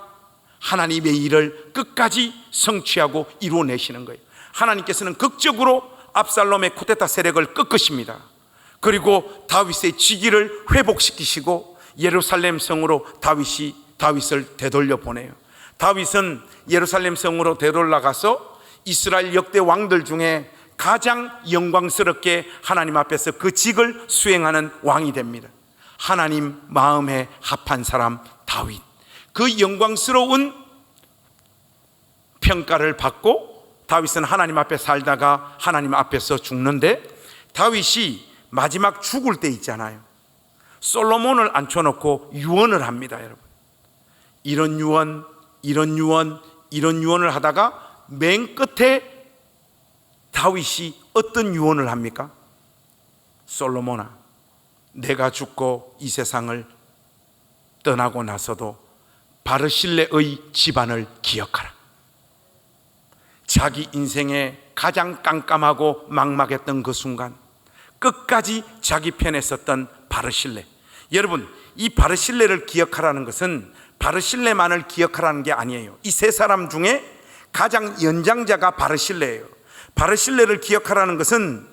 Speaker 1: 하나님의 일을 끝까지 성취하고 이루어내시는 거예요. 하나님께서는 극적으로 압살롬의 쿠데타 세력을 꺾으십니다. 그리고 다윗의 지기를 회복시키시고 예루살렘 성으로 다윗을 되돌려 보내요. 다윗은 예루살렘 성으로 되돌아가서 이스라엘 역대 왕들 중에 가장 영광스럽게 하나님 앞에서 그 직을 수행하는 왕이 됩니다. 하나님 마음에 합한 사람 다윗, 그 영광스러운 평가를 받고 다윗은 하나님 앞에 살다가 하나님 앞에서 죽는데, 다윗이 마지막 죽을 때 있잖아요, 솔로몬을 앉혀놓고 유언을 합니다. 여러분, 이런 유언을 하다가 맨 끝에 다윗이 어떤 유언을 합니까? 솔로몬아, 내가 죽고 이 세상을 떠나고 나서도 바르실레의 집안을 기억하라. 자기 인생에 가장 깜깜하고 막막했던 그 순간 끝까지 자기 편에 섰던 바르실레. 여러분, 이 바르실레를 기억하라는 것은 바르실레만을 기억하라는 게 아니에요. 이 세 사람 중에 가장 연장자가 바르실레예요. 바르실레를 기억하라는 것은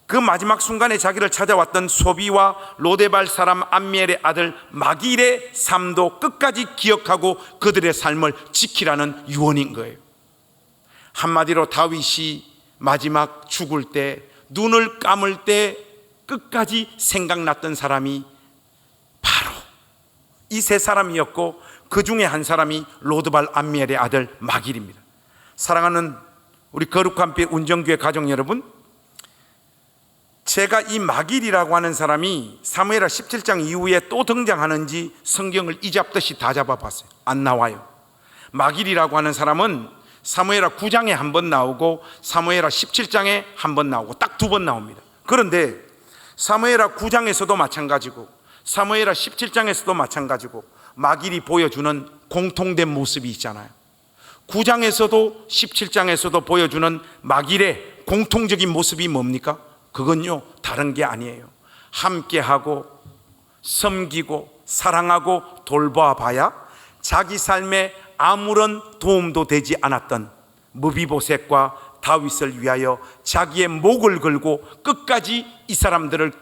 Speaker 1: 그 마지막 순간에 자기를 찾아왔던 소비와 로데발 사람 암미엘의 아들 마길의 삶도 끝까지 기억하고 그들의 삶을 지키라는 유언인 거예요. 한마디로 다윗이 마지막 죽을 때, 눈을 감을 때 끝까지 생각났던 사람이 바로 이 세 사람이었고, 그 중에 한 사람이 로드발 암미엘의 아들 마길입니다. 사랑하는 우리 거룩한 빛 운정교회 가족 여러분, 제가 이 마길이라고 하는 사람이 사무엘하 17장 이후에 또 등장하는지 성경을 이잡듯이 다 잡아봤어요. 안 나와요. 마길이라고 하는 사람은 사무엘하 9장에 한 번 나오고 사무엘하 17장에 한 번 나오고 딱 두 번 나옵니다. 그런데 사무엘하 9장에서도 마찬가지고 사무엘하 17장에서도 마찬가지고 마길이 보여주는 공통된 모습이 있잖아요. 9장에서도 17장에서도 보여주는 마길의 공통적인 모습이 뭡니까? 그건요, 다른 게 아니에요. 함께하고 섬기고 사랑하고 돌봐봐야 자기 삶에 아무런 도움도 되지 않았던 무비보셋과 다윗을 위하여 자기의 목을 걸고 끝까지 이 사람들을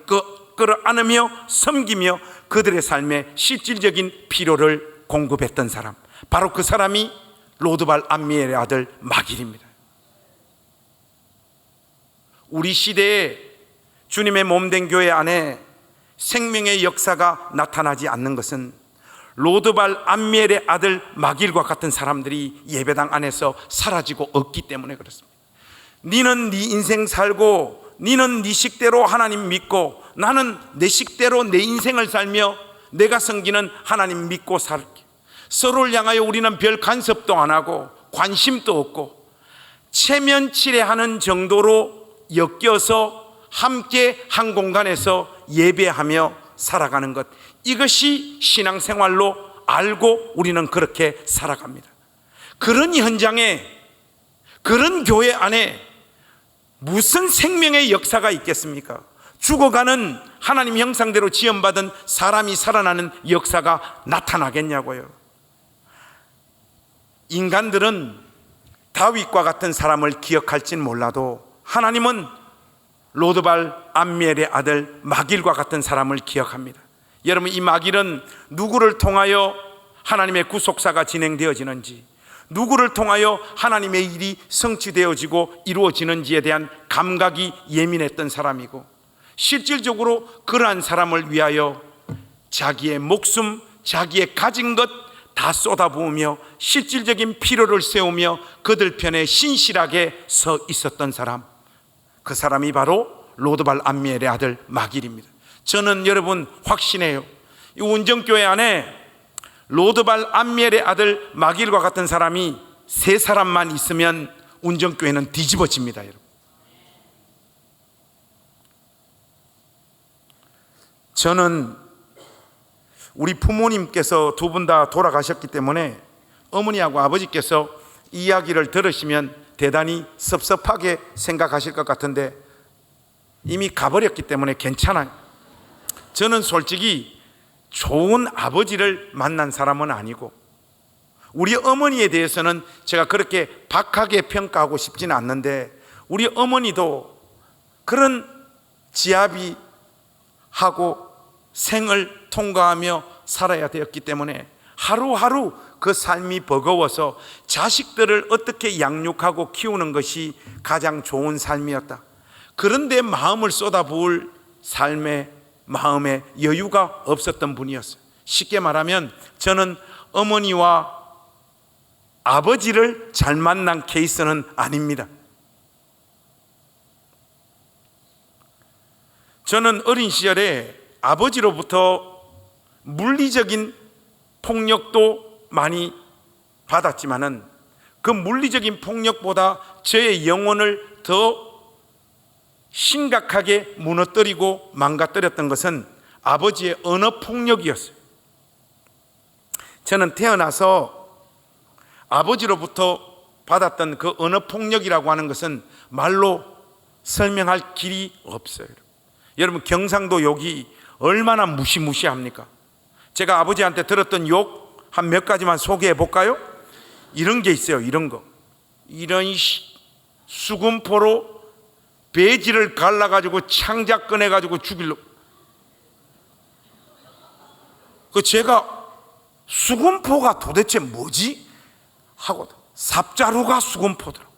Speaker 1: 끌어안으며 섬기며 그들의 삶에 실질적인 필요를 공급했던 사람, 바로 그 사람이 로드발 암미엘의 아들 마길입니다. 우리 시대에 주님의 몸된 교회 안에 생명의 역사가 나타나지 않는 것은 로드발 암미엘의 아들 마길과 같은 사람들이 예배당 안에서 사라지고 없기 때문에 그렇습니다. 니는 네 인생 살고 니는 네 식대로 하나님 믿고 나는 내 식대로 내 인생을 살며 내가 섬기는 하나님 믿고 살게. 서로를 향하여 우리는 별 간섭도 안 하고 관심도 없고 체면치레하는 정도로 엮여서 함께 한 공간에서 예배하며 살아가는 것, 이것이 신앙생활로 알고 우리는 그렇게 살아갑니다. 그런 현장에, 그런 교회 안에 무슨 생명의 역사가 있겠습니까? 죽어가는 하나님 형상대로 지음받은 사람이 살아나는 역사가 나타나겠냐고요. 인간들은 다윗과 같은 사람을 기억할진 몰라도 하나님은 로드발 암미엘의 아들 마길과 같은 사람을 기억합니다. 여러분, 이 마길은 누구를 통하여 하나님의 구속사가 진행되어지는지, 누구를 통하여 하나님의 일이 성취되어지고 이루어지는지에 대한 감각이 예민했던 사람이고, 실질적으로 그러한 사람을 위하여 자기의 목숨, 자기의 가진 것 다 쏟아부으며 실질적인 필요를 세우며 그들 편에 신실하게 서 있었던 사람, 그 사람이 바로 로드발 암미엘의 아들 마길입니다. 저는 여러분 확신해요. 이 운정교회 안에 로드발 암미엘의 아들 마길과 같은 사람이 세 사람만 있으면 운정교회는 뒤집어집니다. 여러분, 저는 우리 부모님께서 두 분 다 돌아가셨기 때문에 어머니하고 아버지께서 이 이야기를 들으시면 대단히 섭섭하게 생각하실 것 같은데 이미 가버렸기 때문에 괜찮아요. 저는 솔직히 좋은 아버지를 만난 사람은 아니고 우리 어머니에 대해서는 제가 그렇게 박하게 평가하고 싶지는 않는데 우리 어머니도 그런 지아비하고 생을 통과하며 살아야 되었기 때문에 하루하루 그 삶이 버거워서 자식들을 어떻게 양육하고 키우는 것이 가장 좋은 삶이었다. 그런데 마음을 쏟아부을 삶의 마음에 여유가 없었던 분이었어요. 쉽게 말하면 저는 어머니와 아버지를 잘 만난 케이스는 아닙니다. 저는 어린 시절에 아버지로부터 물리적인 폭력도 많이 받았지만은 그 물리적인 폭력보다 저의 영혼을 더 심각하게 무너뜨리고 망가뜨렸던 것은 아버지의 언어 폭력이었어요. 저는 태어나서 아버지로부터 받았던 그 언어 폭력이라고 하는 것은 말로 설명할 길이 없어요. 여러분, 경상도 욕이 얼마나 무시무시합니까? 제가 아버지한테 들었던 욕 한 몇 가지만 소개해 볼까요? 이런 게 있어요. 이런 거, 이런 수금포로 배지를 갈라가지고 창작 꺼내가지고 죽일로. 그 제가 수금포가 도대체 뭐지? 하고 삽자루가 수금포더라고.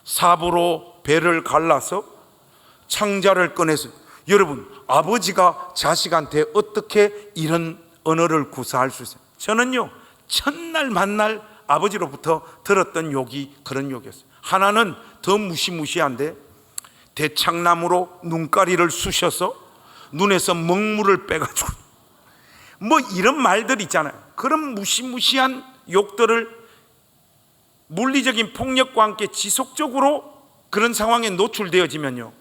Speaker 1: 삽으로 배를 갈라서 창자를 꺼내서. 여러분, 아버지가 자식한테 어떻게 이런 언어를 구사할 수 있어요? 저는요, 첫날 만날 아버지로부터 들었던 욕이 그런 욕이었어요. 하나는 더 무시무시한데 대창나무로 눈가리를 쑤셔서 눈에서 먹물을 빼가지고 뭐 이런 말들 있잖아요. 그런 무시무시한 욕들을 물리적인 폭력과 함께 지속적으로 그런 상황에 노출되어지면요,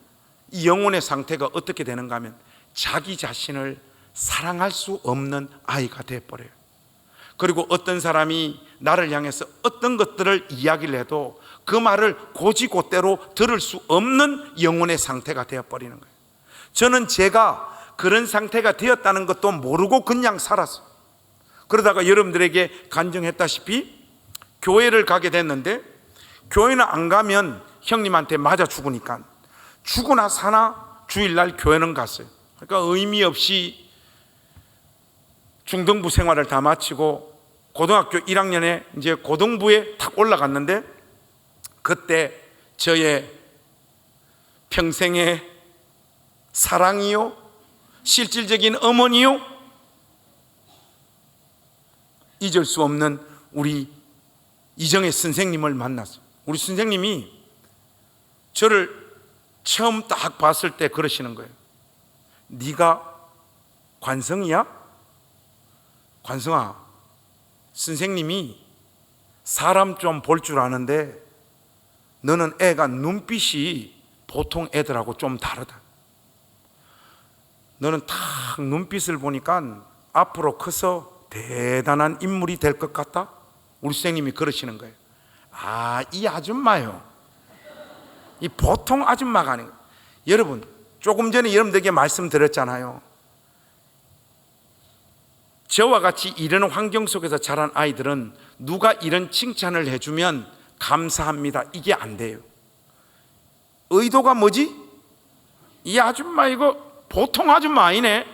Speaker 1: 이 영혼의 상태가 어떻게 되는가 하면 자기 자신을 사랑할 수 없는 아이가 되어버려요. 그리고 어떤 사람이 나를 향해서 어떤 것들을 이야기를 해도 그 말을 고지고대로 들을 수 없는 영혼의 상태가 되어버리는 거예요. 저는 제가 그런 상태가 되었다는 것도 모르고 그냥 살았어요. 그러다가 여러분들에게 간증했다시피 교회를 가게 됐는데, 교회는 안 가면 형님한테 맞아 죽으니까 죽으나 사나 주일날 교회는 갔어요. 그러니까 의미 없이 중등부 생활을 다 마치고 고등학교 1학년에 이제 고등부에 탁 올라갔는데, 그때 저의 평생의 사랑이요, 실질적인 어머니요, 잊을 수 없는 우리 이정혜 선생님을 만났어요. 우리 선생님이 저를 처음 딱 봤을 때 그러시는 거예요. 네가 관성이야? 관성아, 선생님이 사람 좀 볼 줄 아는데 너는 애가 눈빛이 보통 애들하고 좀 다르다. 너는 딱 눈빛을 보니까 앞으로 커서 대단한 인물이 될 것 같다. 우리 선생님이 그러시는 거예요. 아, 이 아줌마요, 이 보통 아줌마가 아닌 거예요. 여러분, 조금 전에 여러분들에게 말씀드렸잖아요. 저와 같이 이런 환경 속에서 자란 아이들은 누가 이런 칭찬을 해주면 감사합니다, 이게 안 돼요. 의도가 뭐지? 이 아줌마 이거 보통 아줌마 아니네,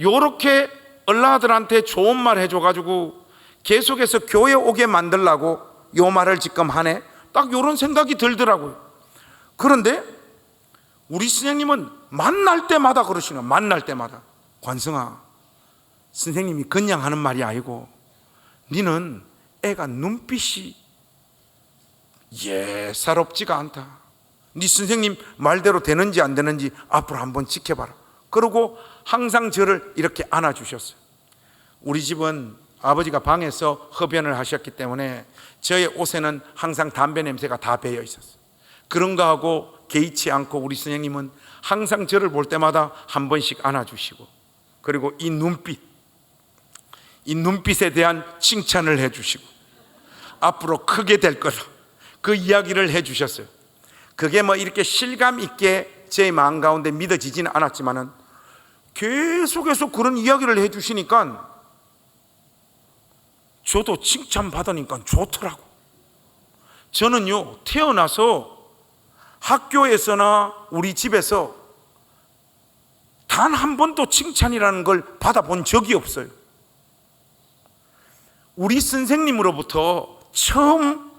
Speaker 1: 요렇게 얼라들한테 좋은 말 해줘가지고 계속해서 교회 오게 만들라고 요 말을 지금 하네, 딱 요런 생각이 들더라고요. 그런데 우리 선생님은 만날 때마다 그러시는, 만날 때마다 관성아, 선생님이 그냥 하는 말이 아니고 니는 애가 눈빛이 예사롭지가 않다. 네 선생님 말대로 되는지 안 되는지 앞으로 한번 지켜봐라. 그러고 항상 저를 이렇게 안아주셨어요. 우리 집은 아버지가 방에서 흡연을 하셨기 때문에 저의 옷에는 항상 담배 냄새가 다 배어 있었어요. 그런 거 하고 개의치 않고 우리 선생님은 항상 저를 볼 때마다 한 번씩 안아주시고, 그리고 이 눈빛에 대한 칭찬을 해주시고 앞으로 크게 될 거다, 그 이야기를 해주셨어요. 그게 뭐 이렇게 실감 있게 제 마음 가운데 믿어지지는 않았지만은 계속해서 그런 이야기를 해주시니까 저도 칭찬받으니까 좋더라고. 저는요, 태어나서 학교에서나 우리 집에서 단 한 번도 칭찬이라는 걸 받아본 적이 없어요. 우리 선생님으로부터 처음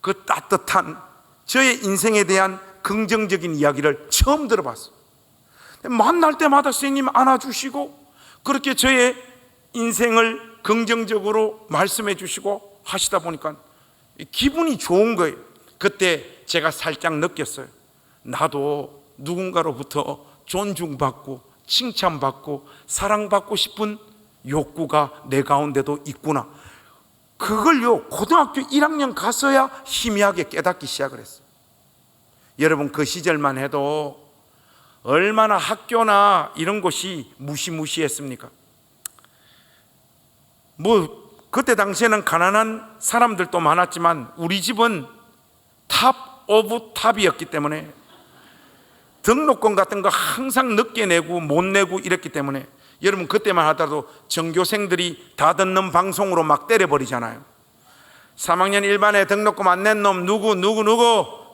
Speaker 1: 그 따뜻한 저의 인생에 대한 긍정적인 이야기를 처음 들어봤어요. 만날 때마다 선생님 안아주시고 그렇게 저의 인생을 긍정적으로 말씀해 주시고 하시다 보니까 기분이 좋은 거예요. 그때 제가 살짝 느꼈어요. 나도 누군가로부터 존중받고 칭찬받고 사랑받고 싶은 욕구가 내 가운데도 있구나. 그걸요, 고등학교 1학년 가서야 희미하게 깨닫기 시작을 했어요. 여러분, 그 시절만 해도 얼마나 학교나 이런 곳이 무시무시했습니까? 뭐 그때 당시에는 가난한 사람들도 많았지만 우리 집은 탑 오브 탑이었기 때문에 등록금 같은 거 항상 늦게 내고 못 내고 이랬기 때문에, 여러분 그때만 하더라도 전교생들이 다 듣는 방송으로 막 때려버리잖아요. 3학년 1반에 등록금 안 낸 놈 누구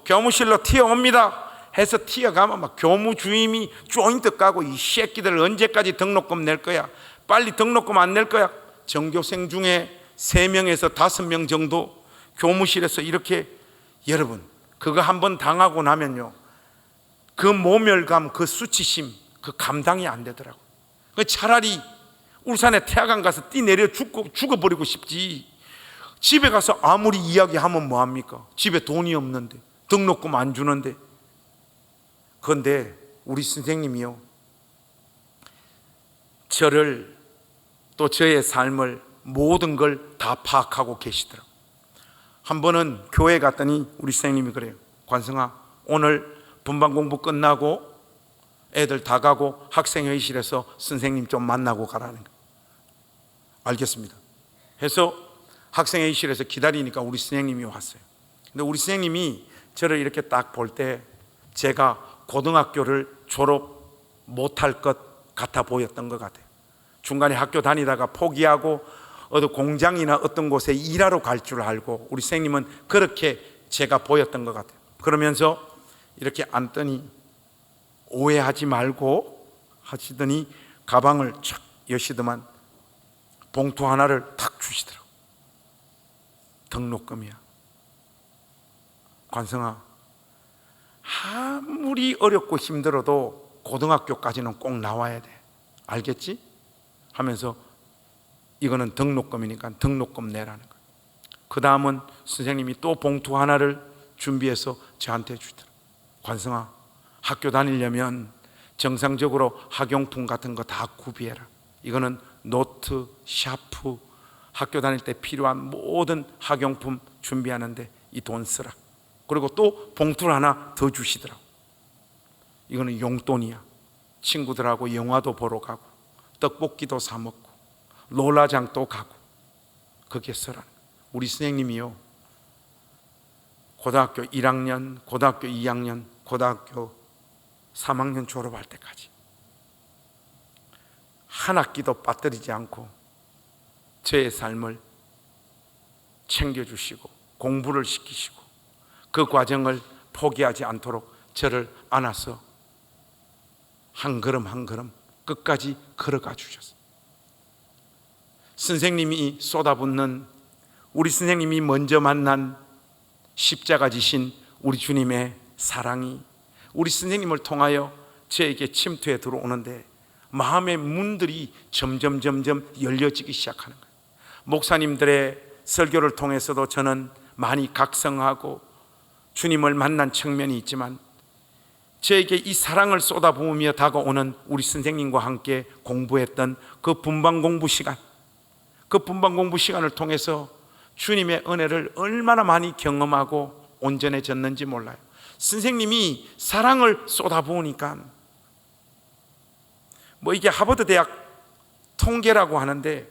Speaker 1: 교무실로 튀어옵니다 해서 튀어가면 막 교무 주임이 조인트 까고, 이 새끼들 언제까지 등록금 낼 거야, 빨리 등록금 안 낼 거야. 전교생 중에 3명에서 5명 정도 교무실에서 이렇게, 여러분 그거 한번 당하고 나면요, 그 모멸감, 그 수치심, 그 감당이 안 되더라고요. 차라리 울산에 태화강 가서 뛰내려 죽어버리고 싶지, 집에 가서 아무리 이야기하면 뭐합니까? 집에 돈이 없는데, 등록금 안 주는데. 그런데 우리 선생님이요, 저를 또 저의 삶을 모든 걸 다 파악하고 계시더라고요. 한 번은 교회 갔더니 우리 선생님이 그래요. 관성아, 오늘 분반 공부 끝나고 애들 다 가고 학생회의실에서 선생님 좀 만나고 가라는 거예요. 알겠습니다. 해서 학생회의실에서 기다리니까 우리 선생님이 왔어요. 근데 우리 선생님이 저를 이렇게 딱 볼 때 제가 고등학교를 졸업 못할 것 같아 보였던 것 같아요. 중간에 학교 다니다가 포기하고 어떤 공장이나 어떤 곳에 일하러 갈 줄 알고 우리 선생님은 그렇게 제가 보였던 것 같아요. 그러면서 이렇게 앉더니 오해하지 말고 하시더니 가방을 촥 여시더만 봉투 하나를 탁 주시더라고. 등록금이야. 관성아, 아무리 어렵고 힘들어도 고등학교까지는 꼭 나와야 돼. 알겠지? 하면서 이거는 등록금이니까 등록금 내라는 거예요. 그 다음은 선생님이 또 봉투 하나를 준비해서 저한테 주더라고요. 관성아, 학교 다니려면 정상적으로 학용품 같은 거 다 구비해라. 이거는 노트, 샤프, 학교 다닐 때 필요한 모든 학용품 준비하는데 이 돈 쓰라. 그리고 또 봉투를 하나 더 주시더라고. 이거는 용돈이야. 친구들하고 영화도 보러 가고 떡볶이도 사 먹고 롤라장도 가고 거기에 쓰라. 우리 선생님이요, 고등학교 1학년, 고등학교 2학년, 고등학교 3학년 졸업할 때까지 한 학기도 빠뜨리지 않고 저의 삶을 챙겨주시고 공부를 시키시고 그 과정을 포기하지 않도록 저를 안아서 한 걸음 한 걸음 끝까지 걸어가 주셨어요. 선생님이 쏟아붓는, 우리 선생님이 먼저 만난 십자가 지신 우리 주님의 사랑이 우리 선생님을 통하여 저에게 침투해 들어오는데 마음의 문들이 점점 열려지기 시작하는 거예요. 목사님들의 설교를 통해서도 저는 많이 각성하고 주님을 만난 측면이 있지만 저에게 이 사랑을 쏟아부으며 다가오는 우리 선생님과 함께 공부했던 그 분방 공부 시간, 그 분방 공부 시간을 통해서 주님의 은혜를 얼마나 많이 경험하고 온전해졌는지 몰라요. 선생님이 사랑을 쏟아부으니까 뭐 이게 하버드 대학 통계라고 하는데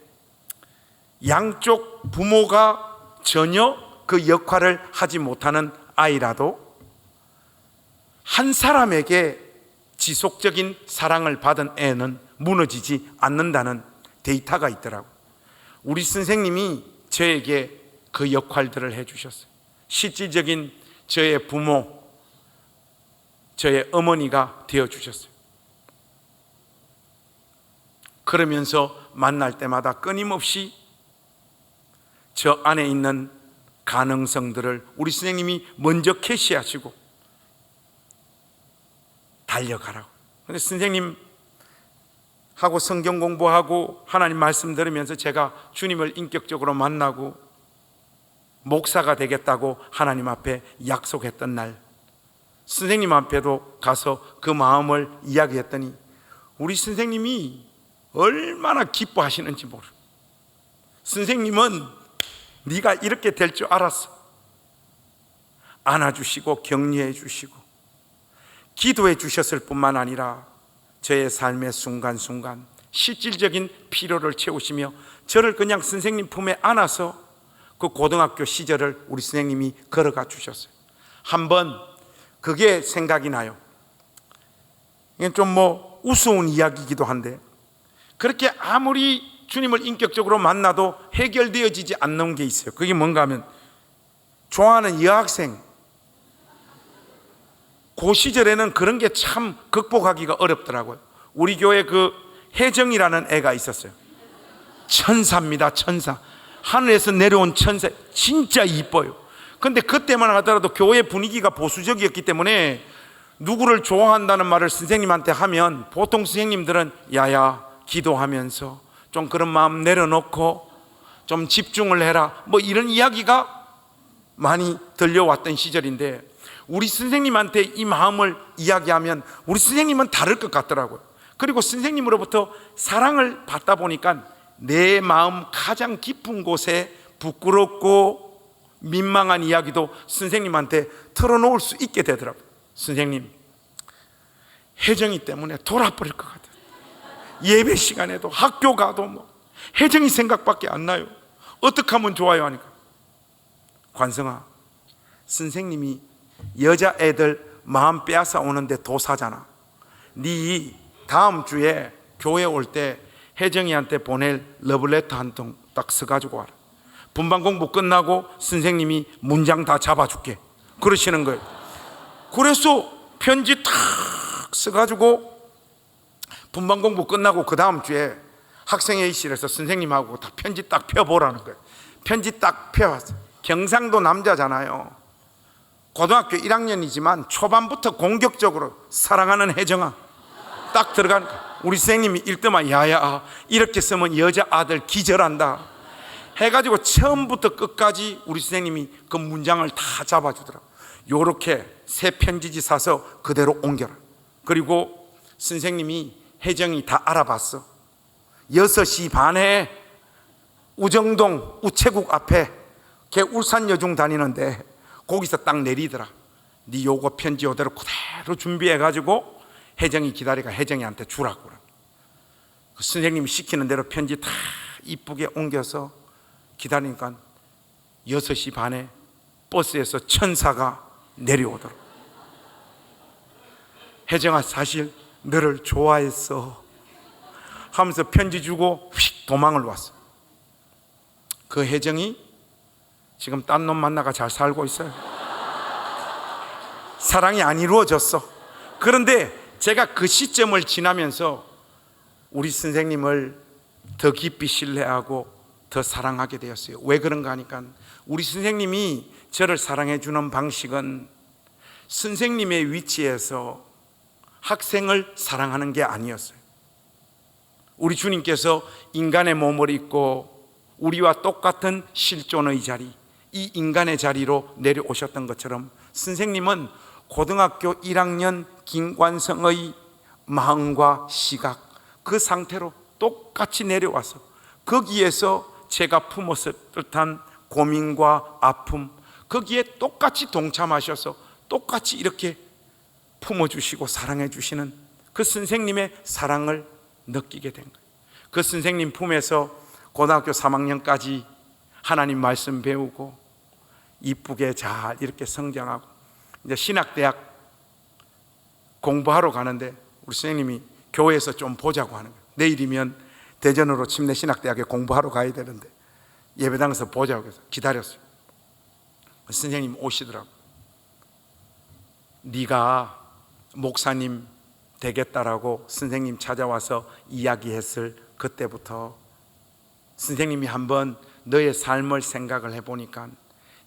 Speaker 1: 양쪽 부모가 전혀 그 역할을 하지 못하는 아이라도 한 사람에게 지속적인 사랑을 받은 애는 무너지지 않는다는 데이터가 있더라고요. 우리 선생님이 저에게 그 역할들을 해주셨어요. 실질적인 저의 부모, 저의 어머니가 되어주셨어요. 그러면서 만날 때마다 끊임없이 저 안에 있는 가능성들을 우리 선생님이 먼저 캐시하시고 달려가라고. 그런데 선생님하고 성경 공부하고 하나님 말씀 들으면서 제가 주님을 인격적으로 만나고 목사가 되겠다고 하나님 앞에 약속했던 날, 선생님 앞에도 가서 그 마음을 이야기했더니 우리 선생님이 얼마나 기뻐하시는지 모르. 선생님은 네가 이렇게 될 줄 알았어. 안아주시고 격려해 주시고 기도해 주셨을 뿐만 아니라 저의 삶의 순간순간 실질적인 필요를 채우시며 저를 그냥 선생님 품에 안아서 그 고등학교 시절을 우리 선생님이 걸어가 주셨어요. 한번 그게 생각이 나요. 이건 좀 뭐 우스운 이야기이기도 한데, 그렇게 아무리 주님을 인격적으로 만나도 해결되어지지 않는 게 있어요. 그게 뭔가 하면 좋아하는 여학생, 그 시절에는 그런 게 참 극복하기가 어렵더라고요. 우리 교회 그 혜정이라는 애가 있었어요. 천사입니다. 천사. 하늘에서 내려온 천사. 진짜 이뻐요. 근데 그때만 하더라도 교회 분위기가 보수적이었기 때문에 누구를 좋아한다는 말을 선생님한테 하면 보통 선생님들은 야야 기도하면서 좀 그런 마음 내려놓고 좀 집중을 해라, 뭐 이런 이야기가 많이 들려왔던 시절인데, 우리 선생님한테 이 마음을 이야기하면 우리 선생님은 다를 것 같더라고요. 그리고 선생님으로부터 사랑을 받다 보니까 내 마음 가장 깊은 곳에 부끄럽고 민망한 이야기도 선생님한테 털어놓을 수 있게 되더라고요. 선생님, 혜정이 때문에 돌아버릴 것 같아요. 예배 시간에도 학교 가도 뭐 혜정이 생각밖에 안 나요. 어떻게 하면 좋아요 하니까, 관성아, 선생님이 여자애들 마음 빼앗아 오는데 도사잖아. 네 다음 주에 교회 올 때 혜정이한테 보낼 러브레터 한 통 딱 써가지고 와라. 분반 공부 끝나고 선생님이 문장 다 잡아줄게, 그러시는 거예요. 그래서 편지 탁 써가지고 분반 공부 끝나고 그 다음 주에 학생회의실에서 선생님하고 다 편지 딱 펴보라는 거예요. 편지 딱 펴봤어요. 경상도 남자잖아요. 고등학교 1학년이지만 초반부터 공격적으로 사랑하는 혜정아 딱 들어가는 거예요. 우리 선생님이 읽더만 야야 이렇게 쓰면 여자아들 기절한다 해가지고 처음부터 끝까지 우리 선생님이 그 문장을 다 잡아주더라고요. 요렇게 새 편지지 사서 그대로 옮겨라. 그리고 선생님이 혜정이 다 알아봤어. 6시 반에 우정동 우체국 앞에 걔 울산 여중 다니는데 거기서 딱 내리더라. 네 요거 편지 요대로 그대로 준비해가지고 혜정이 기다리가 혜정이한테 주라고. 그 선생님이 시키는 대로 편지 다 이쁘게 옮겨서 기다리니까 6시 반에 버스에서 천사가 내려오더라. 혜정아 사실 너를 좋아했어 하면서 편지 주고 휙 도망을 왔어. 그 혜정이 지금 딴 놈 만나가 잘 살고 있어요. 사랑이 안 이루어졌어. 그런데 제가 그 시점을 지나면서 우리 선생님을 더 깊이 신뢰하고 더 사랑하게 되었어요. 왜 그런가 하니까 우리 선생님이 저를 사랑해 주는 방식은 선생님의 위치에서 학생을 사랑하는 게 아니었어요. 우리 주님께서 인간의 몸을 입고 우리와 똑같은 실존의 자리, 이 인간의 자리로 내려오셨던 것처럼 선생님은 고등학교 1학년 김관성의 마음과 시각, 그 상태로 똑같이 내려와서 거기에서 제가 품었을 듯한 고민과 아픔, 거기에 똑같이 동참하셔서 똑같이 이렇게 품어주시고 사랑해 주시는 그 선생님의 사랑을 느끼게 된 거예요. 그 선생님 품에서 고등학교 3학년까지 하나님 말씀 배우고 이쁘게 잘 이렇게 성장하고 이제 신학대학 공부하러 가는데 우리 선생님이 교회에서 좀 보자고 하는 거예요. 내일이면 대전으로 침례신학대학에 공부하러 가야 되는데 예배당에서 보자고 해서 기다렸어요. 선생님 오시더라고. 네가 목사님 되겠다라고 선생님 찾아와서 이야기했을 그때부터 선생님이 한번 너의 삶을 생각을 해보니까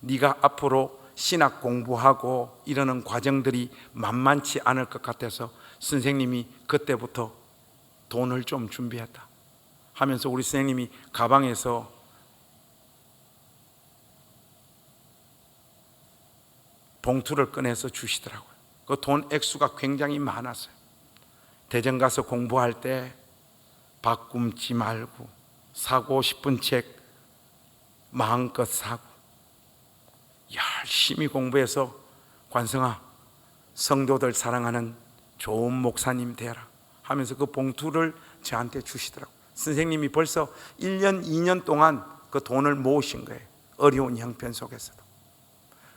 Speaker 1: 네가 앞으로 신학 공부하고 이러는 과정들이 만만치 않을 것 같아서 선생님이 그때부터 돈을 좀 준비했다 하면서 우리 선생님이 가방에서 봉투를 꺼내서 주시더라고요. 그 돈 액수가 굉장히 많았어요. 대전 가서 공부할 때 바꿈지 말고 사고 싶은 책 마음껏 사고 열심히 공부해서 관성아 성도들 사랑하는 좋은 목사님 되라 하면서 그 봉투를 저한테 주시더라고요. 선생님이 벌써 1년 2년 동안 그 돈을 모으신 거예요. 어려운 형편 속에서도.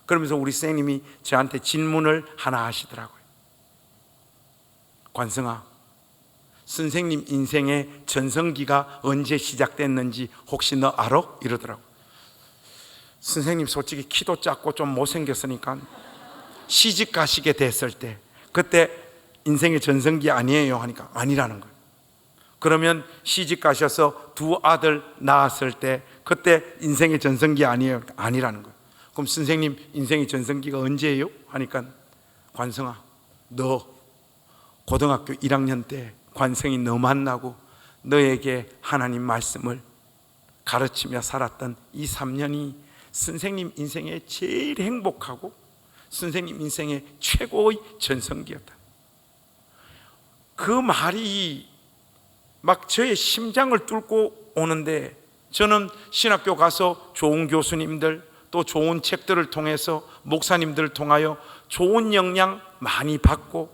Speaker 1: 그러면서 우리 선생님이 저한테 질문을 하나 하시더라고요. 관성아, 선생님 인생의 전성기가 언제 시작됐는지 혹시 너 알아? 이러더라고요. 선생님 솔직히 키도 작고 좀 못생겼으니까 시집 가시게 됐을 때 그때 인생의 전성기 아니에요 하니까 아니라는 거예요. 그러면 시집 가셔서 2 아들 낳았을 때 그때 인생의 전성기 아니에요? 아니라는 거예요. 그럼 선생님 인생의 전성기가 언제예요? 하니까 관성아, 너 고등학교 1학년 때 관성이 너 만나고 너에게 하나님 말씀을 가르치며 살았던 이 3년이 선생님 인생의 제일 행복하고 선생님 인생의 최고의 전성기였다. 그 말이 막 저의 심장을 뚫고 오는데 저는 신학교 가서 좋은 교수님들 또 좋은 책들을 통해서 목사님들을 통하여 좋은 영향 많이 받고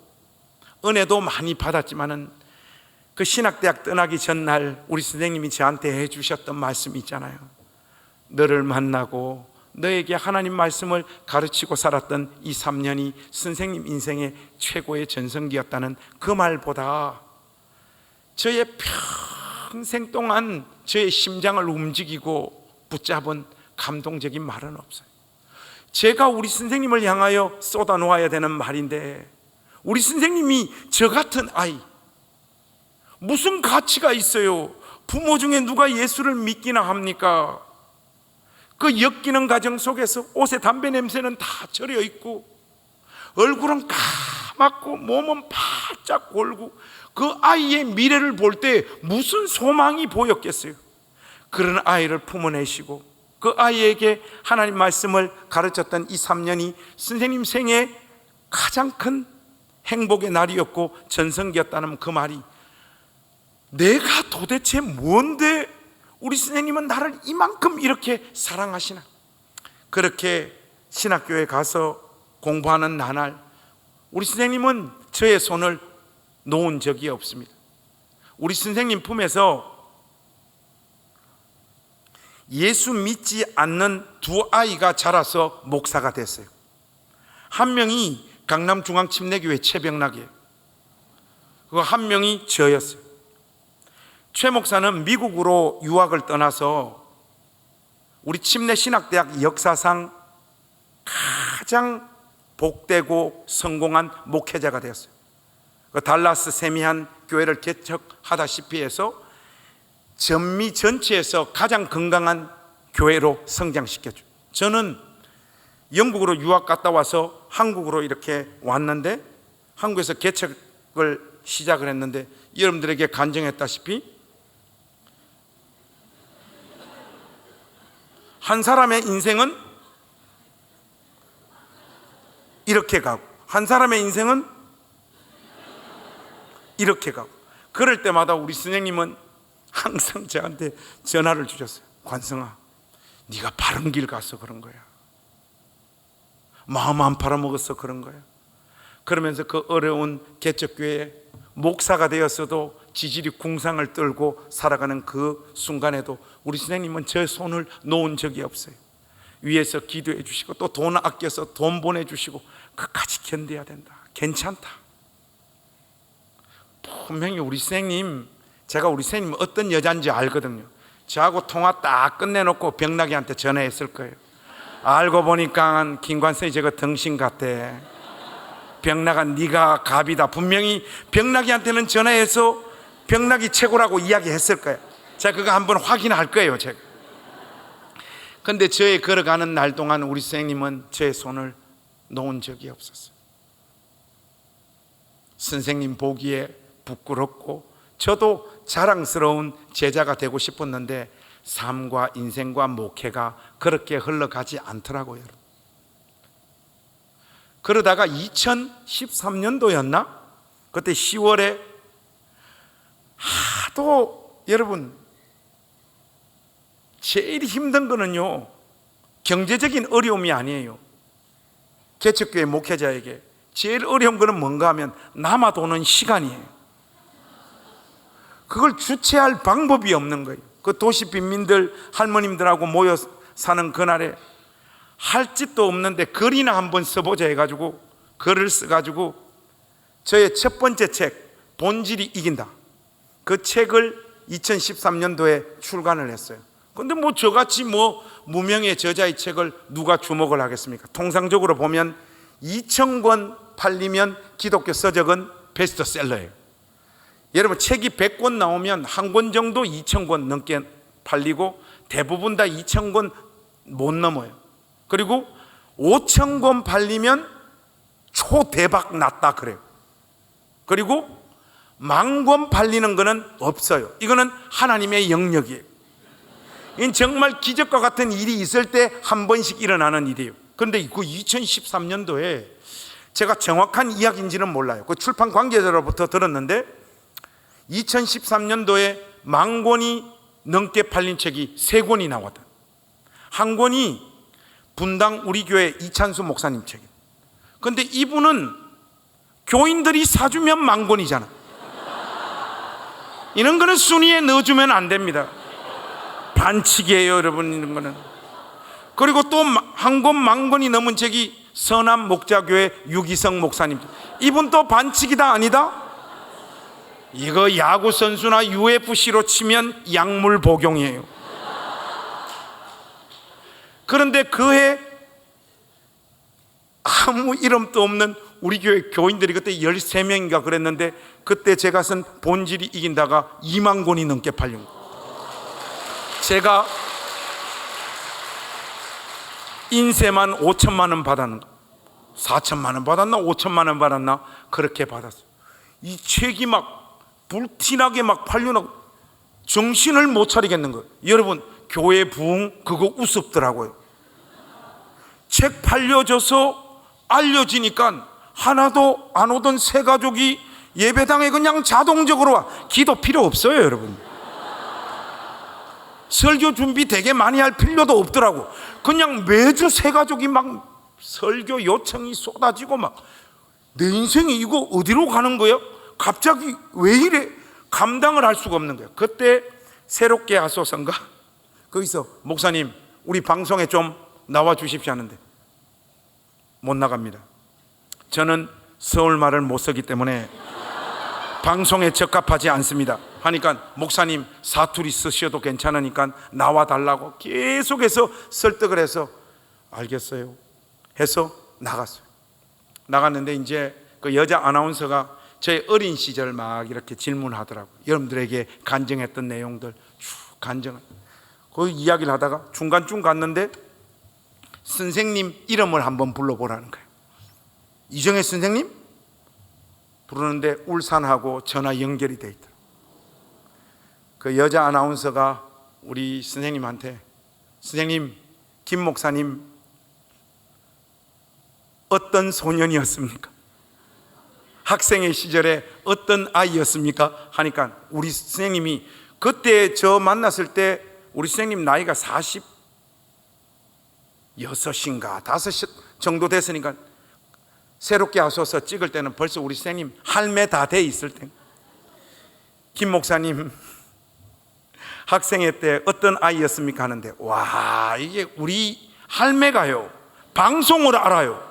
Speaker 1: 은혜도 많이 받았지만은 그 신학대학 떠나기 전날 우리 선생님이 저한테 해주셨던 말씀이 있잖아요. 너를 만나고 너에게 하나님 말씀을 가르치고 살았던 이 3년이 선생님 인생의 최고의 전성기였다는 그 말보다 저의 평생 동안 저의 심장을 움직이고 붙잡은 감동적인 말은 없어요. 제가 우리 선생님을 향하여 쏟아놓아야 되는 말인데, 우리 선생님이 저 같은 아이, 무슨 가치가 있어요? 부모 중에 누가 예수를 믿기나 합니까? 그 엮이는 가정 속에서 옷에 담배 냄새는 다 절여 있고, 얼굴은 까맣고 몸은 바짝 골고, 그 아이의 미래를 볼 때 무슨 소망이 보였겠어요? 그런 아이를 품어내시고 그 아이에게 하나님 말씀을 가르쳤던 이 3년이 선생님 생애 가장 큰 행복의 날이었고 전성기였다는 그 말이, 내가 도대체 뭔데 우리 선생님은 나를 이만큼 이렇게 사랑하시나? 그렇게 신학교에 가서 공부하는 나날 우리 선생님은 저의 손을 놓은 적이 없습니다. 우리 선생님 품에서 예수 믿지 않는 두 아이가 자라서 목사가 됐어요. 한 명이 강남중앙침례교회 최병락이에요. 그 한 명이 저였어요. 최 목사는 미국으로 유학을 떠나서 우리 침례신학대학 역사상 가장 복되고 성공한 목회자가 되었어요. 그 달라스 세미한 교회를 개척하다시피 해서 전미 전체에서 가장 건강한 교회로 성장시켰죠. 저는 영국으로 유학 갔다 와서 한국으로 이렇게 왔는데, 한국에서 개척을 시작을 했는데, 여러분들에게 간증했다시피 한 사람의 인생은 이렇게 가고 한 사람의 인생은 이렇게 가고, 그럴 때마다 우리 선생님은 항상 저한테 전화를 주셨어요. 관성아, 네가 바른 길 가서 그런 거야. 마음 안 팔아먹어서 그런 거야. 그러면서 그 어려운 개척교회에 목사가 되었어도 지질이 궁상을 떨고 살아가는 그 순간에도 우리 선생님은 제 손을 놓은 적이 없어요. 위에서 기도해 주시고 또 돈 아껴서 돈 보내주시고, 끝까지 견뎌야 된다, 괜찮다. 분명히 우리 선생님, 제가 우리 선생님 어떤 여자인지 알거든요. 저하고 통화 딱 끝내놓고 병나기한테 전화했을 거예요. 알고 보니까 김관성이 저거 덩신 같대. 병나가 네가 갑이다. 분명히 병나기한테는 전화해서 병나기 최고라고 이야기했을 거예요. 제가 그거 한번 확인할 거예요, 제가. 근데 저의 걸어가는 날 동안 우리 선생님은 제 손을 놓은 적이 없었어요. 선생님 보기에 부끄럽고 저도 자랑스러운 제자가 되고 싶었는데 삶과 인생과 목회가 그렇게 흘러가지 않더라고요. 그러다가 2013년도였나? 그때 10월에 하도, 여러분, 제일 힘든 거는요, 경제적인 어려움이 아니에요. 개척교회 목회자에게 제일 어려운 거는 뭔가 하면 남아도는 시간이에요. 그걸 주체할 방법이 없는 거예요. 그 도시 빈민들 할머님들하고 모여 사는 그날에 할 짓도 없는데 글이나 한번 써보자 해가지고 글을 써가지고 저의 첫 번째 책 본질이 이긴다, 그 책을 2013년도에 출간을 했어요. 근데 뭐 저같이 뭐 무명의 저자의 책을 누가 주목을 하겠습니까? 통상적으로 보면 2,000권 팔리면 기독교 서적은 베스트셀러예요. 여러분, 책이 100권 나오면 한 권 정도 2,000권 넘게 팔리고 대부분 다 2,000권 못 넘어요. 그리고 5,000권 팔리면 초대박 났다 그래요. 그리고 10,000권 팔리는 거는 없어요. 이거는 하나님의 영역이에요. 이건 정말 기적과 같은 일이 있을 때 한 번씩 일어나는 일이에요. 그런데 그 2013년도에 제가 정확한 이야기인지는 몰라요. 그 출판 관계자로부터 들었는데 2013년도에 10,000권이 넘게 팔린 책이 3권이 나왔다. 한 권이 분당 우리 교회 이찬수 목사님 책이에요. 그런데 이분은 교인들이 사주면 만권이잖아. 이런 거는 순위에 넣어주면 안 됩니다. 반칙이에요, 여러분. 이런 거는. 그리고 또 한 권 만권이 넘은 저기 서남 목자교회 유기성 목사님, 이분도 반칙이다 아니다? 이거 야구 선수나 UFC로 치면 약물 복용이에요. 그런데 그해 아무 이름도 없는 우리 교회 교인들이 그때 13명인가 그랬는데, 그때 제가 쓴 본질이 이긴다가 2만 권이 넘게 팔린 거예요. 제가 인쇄만 5천만 원 받았는 거, 4천만 원 받았나 5천만 원 받았나 그렇게 받았어요. 이 책이 막 불티나게 막 팔려나고 정신을 못 차리겠는 거예요. 여러분, 교회 부흥 그거 우습더라고요. 책 팔려져서 알려지니까 하나도 안 오던 새 가족이 예배당에 그냥 자동적으로 와. 기도 필요 없어요, 여러분. 설교 준비 되게 많이 할 필요도 없더라고. 그냥 매주 새 가족이 막 설교 요청이 쏟아지고 막, 내 인생이 이거 어디로 가는 거야? 갑자기 왜 이래? 감당을 할 수가 없는 거야. 그때 새롭게 하소서인가? 거기서 목사님 우리 방송에 좀 나와 주십시오 하는데 못 나갑니다. 저는 서울말을 못 쓰기 때문에 방송에 적합하지 않습니다 하니까, 목사님 사투리 쓰셔도 괜찮으니까 나와 달라고 계속해서 설득을 해서 알겠어요 해서 나갔어요. 나갔는데 이제 그 여자 아나운서가 제 어린 시절 막 이렇게 질문하더라고요. 여러분들에게 간증했던 내용들 쭉 간증을. 그 이야기를 하다가 중간쯤 갔는데 선생님 이름을 한번 불러보라는 거예요. 이정혜 선생님? 부르는데 울산하고 전화 연결이 돼 있더라고요. 그 여자 아나운서가 우리 선생님한테, 선생님, 김 목사님 어떤 소년이었습니까? 학생의 시절에 어떤 아이였습니까? 하니까 우리 선생님이, 그때 저 만났을 때 우리 선생님 나이가 46인가 5 정도 됐으니까, 새롭게 하소서 찍을 때는 벌써 우리 선생님 할매 다 돼 있을 때, 김 목사님 학생회 때 어떤 아이였습니까? 하는데, 와, 이게 우리 할매가요 방송을 알아요.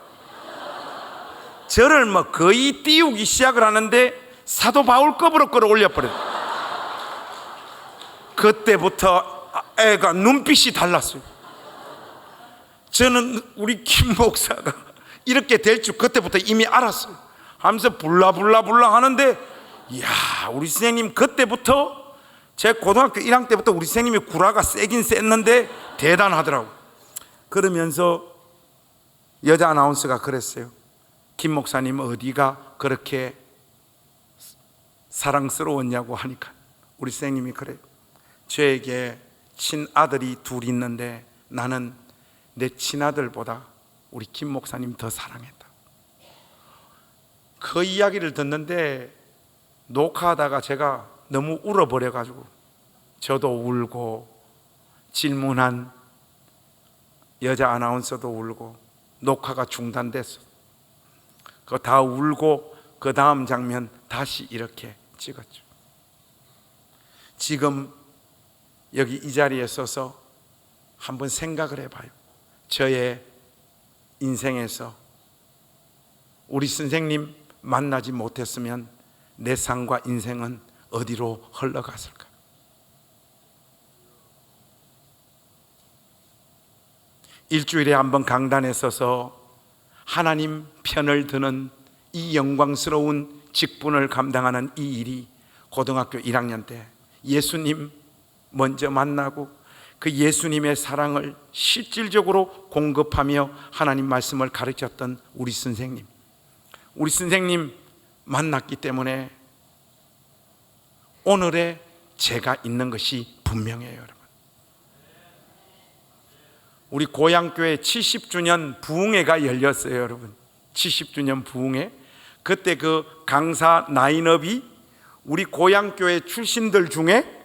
Speaker 1: 저를 뭐 거의 띄우기 시작을 하는데 사도 바울급으로 끌어올려버려요. 그때부터 애가 눈빛이 달랐어요. 저는 우리 김 목사가 이렇게 될 줄 그때부터 이미 알았어요. 하면서 불라 하는데, 이야, 우리 선생님 그때부터, 제 고등학교 1학년 때부터 우리 선생님이 구라가 세긴 셌는데 대단하더라고. 그러면서 여자 아나운서가 그랬어요. 김 목사님 어디가 그렇게 사랑스러웠냐고 하니까 우리 선생님이 그래요. 저에게 친아들이 둘 있는데 나는 내 친아들보다 우리 김 목사님 더 사랑했다. 그 이야기를 듣는데 녹화하다가 제가 너무 울어버려가지고 저도 울고, 질문한 여자 아나운서도 울고, 녹화가 중단됐어. 그거 다 울고 그 다음 장면 다시 이렇게 찍었죠. 지금 여기 이 자리에 서서 한번 생각을 해봐요. 저의 인생에서 우리 선생님 만나지 못했으면 내 삶과 인생은 어디로 흘러갔을까? 일주일에 한 번 강단에 서서 하나님 편을 드는 이 영광스러운 직분을 감당하는 이 일이 고등학교 1학년 때 예수님 먼저 만나고 그 예수님의 사랑을 실질적으로 공급하며 하나님 말씀을 가르쳤던 우리 선생님 만났기 때문에 오늘의 제가 있는 것이 분명해요, 여러분. 우리 고향교회 70주년 부흥회가 열렸어요, 여러분. 70주년 부흥회. 그때 그 강사 라인업이 우리 고향교회 출신들 중에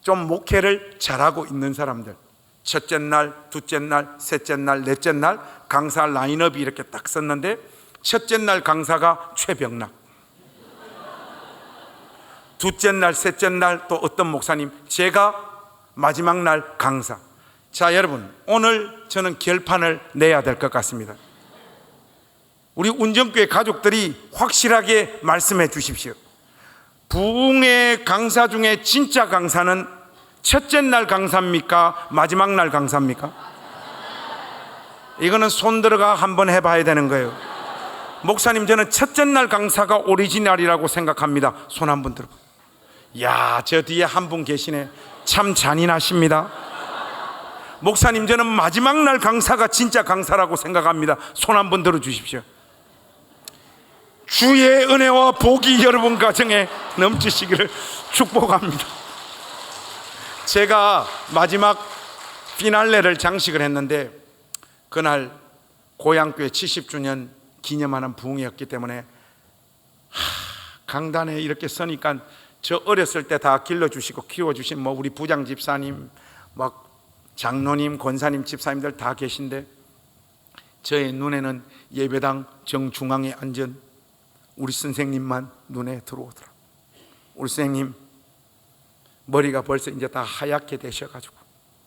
Speaker 1: 좀 목회를 잘하고 있는 사람들, 첫째 날, 둘째 날, 셋째 날, 넷째 날 강사 라인업이 이렇게 딱 섰는데, 첫째 날 강사가 최병락, 둘째 날, 셋째 날 또 어떤 목사님, 제가 마지막 날 강사. 자, 여러분, 오늘 저는 결판을 내야 될 것 같습니다. 우리 운정교회 가족들이 확실하게 말씀해 주십시오. 부흥의 강사 중에 진짜 강사는 첫째 날 강사입니까? 마지막 날 강사입니까? 이거는 손 들어가 한번 해봐야 되는 거예요. 목사님, 저는 첫째 날 강사가 오리지널이라고 생각합니다. 손 한번 들어봐. 야, 저 뒤에 한 분 계시네. 참 잔인하십니다. 목사님, 저는 마지막 날 강사가 진짜 강사라고 생각합니다. 손 한번 들어 주십시오. 주의 은혜와 복이 여러분 가정에 넘치시기를 축복합니다. 제가 마지막 피날레를 장식을 했는데 그날 고향교회 70주년 기념하는 부흥이었기 때문에 강단에 이렇게 서니까 저 어렸을 때 다 길러주시고 키워주신 우리 부장 집사님, 장로님, 권사님, 집사님들 다 계신데 저의 눈에는 예배당 정중앙에 앉은 우리 선생님만 눈에 들어오더라. 우리 선생님 머리가 벌써 이제 다 하얗게 되셔가지고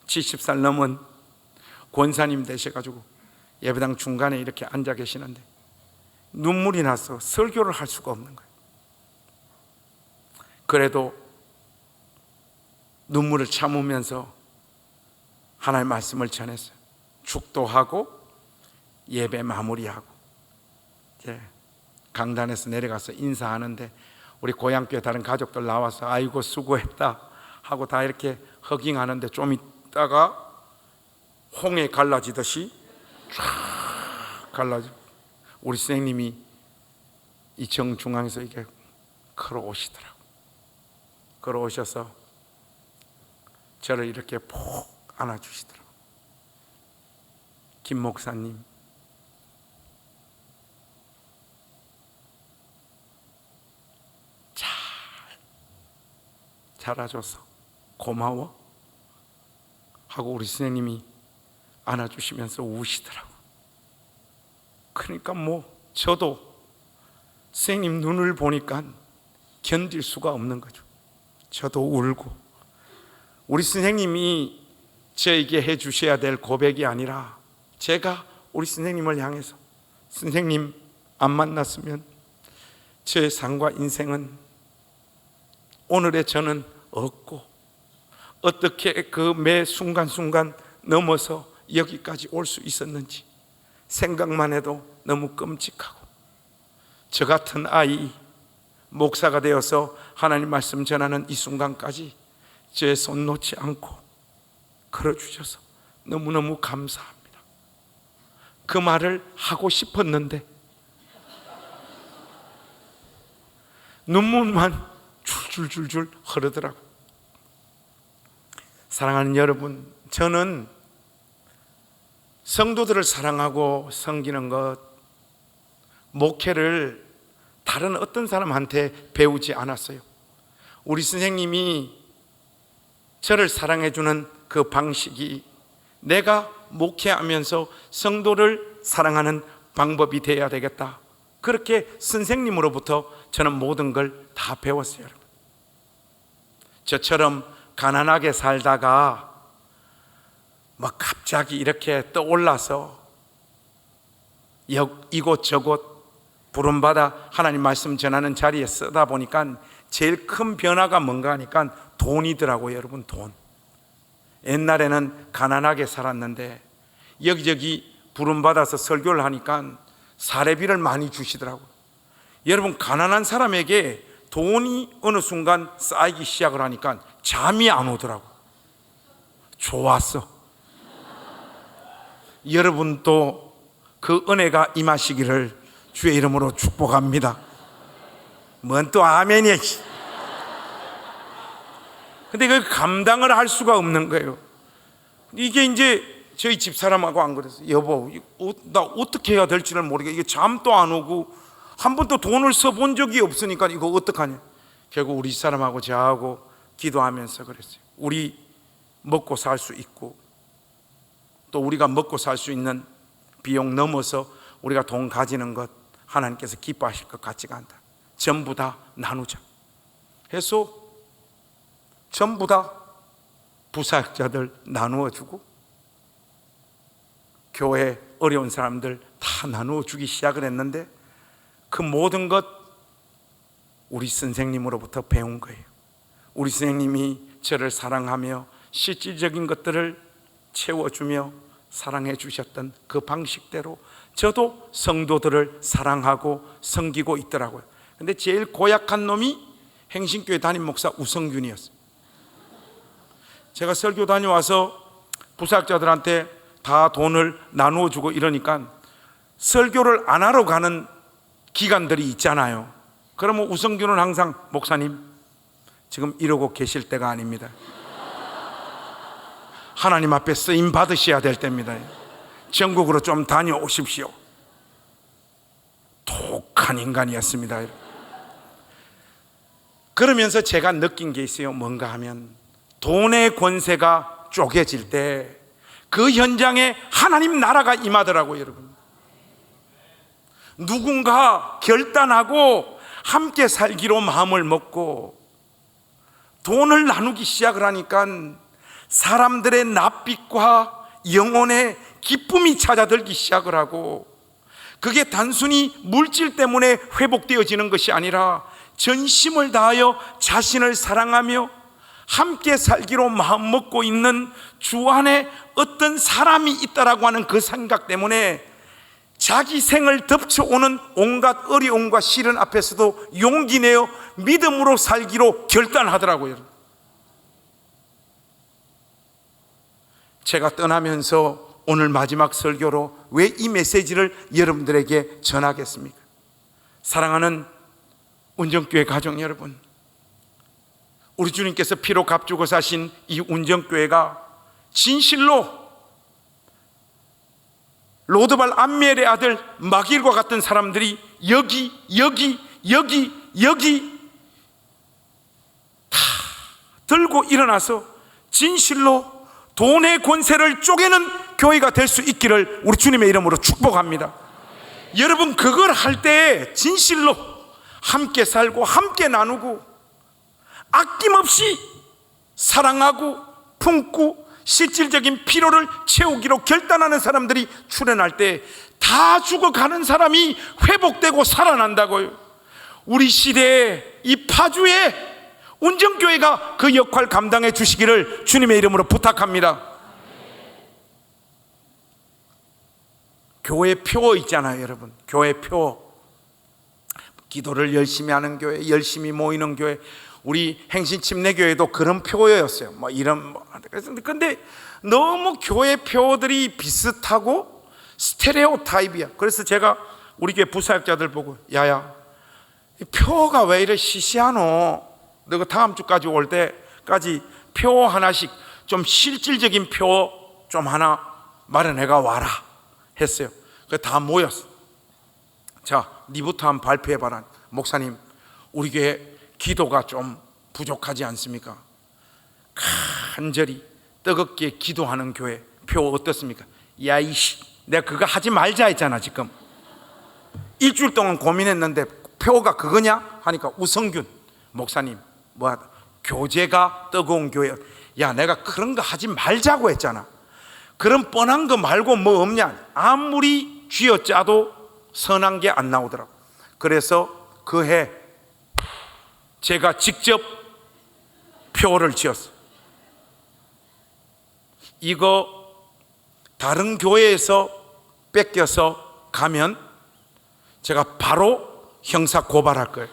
Speaker 1: 70살 넘은 권사님 되셔가지고 예배당 중간에 이렇게 앉아 계시는데 눈물이 나서 설교를 할 수가 없는 거예요. 그래도 눈물을 참으면서 하나님의 말씀을 전했어요. 축도하고 예배 마무리하고 이제 강단에서 내려가서 인사하는데 우리 고향교회 다른 가족들 나와서 아이고 수고했다 하고 다 이렇게 허깅하는데 좀 있다가 홍해 갈라지듯이 쫙 갈라지고 우리 선생님이 이 정중앙에서 이게 걸어오시더라고. 걸어오셔서 저를 이렇게 푹 안아주시더라고. 김 목사님, 잘 자라줘서 고마워 하고 우리 선생님이 안아주시면서 우시더라고. 그러니까 저도 선생님 눈을 보니까 견딜 수가 없는 거죠. 저도 울고. 우리 선생님이 저에게 해주셔야 될 고백이 아니라 제가 우리 선생님을 향해서 선생님 안 만났으면 저의 삶과 인생은 오늘의 저는 없고 어떻게 그 매 순간순간 넘어서 여기까지 올 수 있었는지 생각만 해도 너무 끔찍하고 저 같은 아이 목사가 되어서 하나님 말씀 전하는 이 순간까지 제 손 놓지 않고 걸어주셔서 너무너무 감사합니다. 그 말을 하고 싶었는데 눈물만 줄줄줄줄 흐르더라고. 사랑하는 여러분, 저는 성도들을 사랑하고 섬기는 것, 목회를 다른 어떤 사람한테 배우지 않았어요. 우리 선생님이 저를 사랑해주는 그 방식이 내가 목회하면서 성도를 사랑하는 방법이 되어야 되겠다. 그렇게 선생님으로부터 저는 모든 걸 다 배웠어요. 여러분, 저처럼 가난하게 살다가 갑자기 이렇게 떠올라서 이곳저곳 부름받아 하나님 말씀 전하는 자리에 쓰다 보니까 제일 큰 변화가 뭔가 하니까 돈이더라고요. 여러분, 돈. 옛날에는 가난하게 살았는데 여기저기 부름받아서 설교를 하니까 사례비를 많이 주시더라고요. 여러분, 가난한 사람에게 돈이 어느 순간 쌓이기 시작을 하니까 잠이 안 오더라고요. 좋았어. 여러분도 그 은혜가 임하시기를 주의 이름으로 축복합니다. 뭔 또 아멘이야. 근데 그 감당을 할 수가 없는 거예요. 이게 이제 저희 집사람하고 안 그랬어요. 여보, 나 어떻게 해야 될지를 모르겠어. 이게 잠도 안 오고 한 번도 돈을 써본 적이 없으니까 이거 어떡하냐. 결국 우리 집사람하고 저하고 기도하면서 그랬어요. 우리 먹고 살 수 있고 또 우리가 먹고 살 수 있는 비용 넘어서 우리가 돈 가지는 것 하나님께서 기뻐하실 것 같지가 않다. 전부 다 나누자 해서 전부 다 부사역자들 나누어 주고 교회 어려운 사람들 다 나누어 주기 시작을 했는데 그 모든 것 우리 선생님으로부터 배운 거예요. 우리 선생님이 저를 사랑하며 실질적인 것들을 채워주며 사랑해 주셨던 그 방식대로 저도 성도들을 사랑하고 섬기고 있더라고요. 근데 제일 고약한 놈이 행신교회 담임 목사 우성균이었어요. 제가 설교 다녀와서 부사역자들한테 다 돈을 나누어 주고 이러니까 설교를 안 하러 가는 기간들이 있잖아요. 그러면 우성균은 항상 목사님 지금 이러고 계실 때가 아닙니다. 하나님 앞에 쓰임 받으셔야 될 때입니다. 전국으로 좀 다녀오십시오. 독한 인간이었습니다. 그러면서 제가 느낀 게 있어요. 뭔가 하면 돈의 권세가 쪼개질 때 그 현장에 하나님 나라가 임하더라고요. 여러분, 누군가 결단하고 함께 살기로 마음을 먹고 돈을 나누기 시작을 하니까 사람들의 낯빛과 영혼의 기쁨이 찾아들기 시작을 하고, 그게 단순히 물질 때문에 회복되어지는 것이 아니라 전심을 다하여 자신을 사랑하며 함께 살기로 마음먹고 있는 주 안에 어떤 사람이 있다라고 하는 그 생각 때문에 자기 생을 덮쳐오는 온갖 어려움과 시련 앞에서도 용기 내어 믿음으로 살기로 결단하더라고요. 제가 떠나면서 오늘 마지막 설교로 왜 이 메시지를 여러분들에게 전하겠습니까? 사랑하는 운정교회 가족 여러분, 우리 주님께서 피로 값주고 사신 이 운정교회가 진실로 로드발 암멜의 아들 마길과 같은 사람들이 여기 다 들고 일어나서 진실로 돈의 권세를 쪼개는 교회가 될 수 있기를 우리 주님의 이름으로 축복합니다. 여러분, 그걸 할 때 진실로 함께 살고 함께 나누고 아낌없이 사랑하고 품고 실질적인 필요를 채우기로 결단하는 사람들이 출현할 때 다 죽어가는 사람이 회복되고 살아난다고요. 우리 시대의 이 파주에 운정교회가 그 역할 감당해 주시기를 주님의 이름으로 부탁합니다. 교회 표 있잖아요, 여러분. 교회 표. 기도를 열심히 하는 교회, 열심히 모이는 교회. 우리 행신침례교회도 그런 표였어요. 뭐 이런 근데 너무 교회 표들이 비슷하고 스테레오 타입이야. 그래서 제가 우리 교회 부사역자들 보고, 야야, 이 표가 왜 이래 시시하노? 너가 다음 주까지 올 때까지 표 하나씩 좀 실질적인 표 좀 하나 마련해가 와라 했어요. 그래서 다 모였어. 자, 니부터 한번 발표해봐라. 목사님, 우리 교회 기도가 좀 부족하지 않습니까? 간절히 뜨겁게 기도하는 교회 표 어떻습니까? 야, 이씨, 내가 그거 하지 말자 했잖아. 지금 일주일 동안 고민했는데 표가 그거냐? 하니까 우성균 목사님, 뭐야, 교제가 뜨거운 교회. 야, 내가 그런 거 하지 말자고 했잖아. 그런 뻔한 거 말고 뭐 없냐? 아무리 쥐어짜도 선한 게 안 나오더라고. 그래서 그 해 제가 직접 표를 지었어. 이거 다른 교회에서 뺏겨서 가면 제가 바로 형사 고발할 거예요.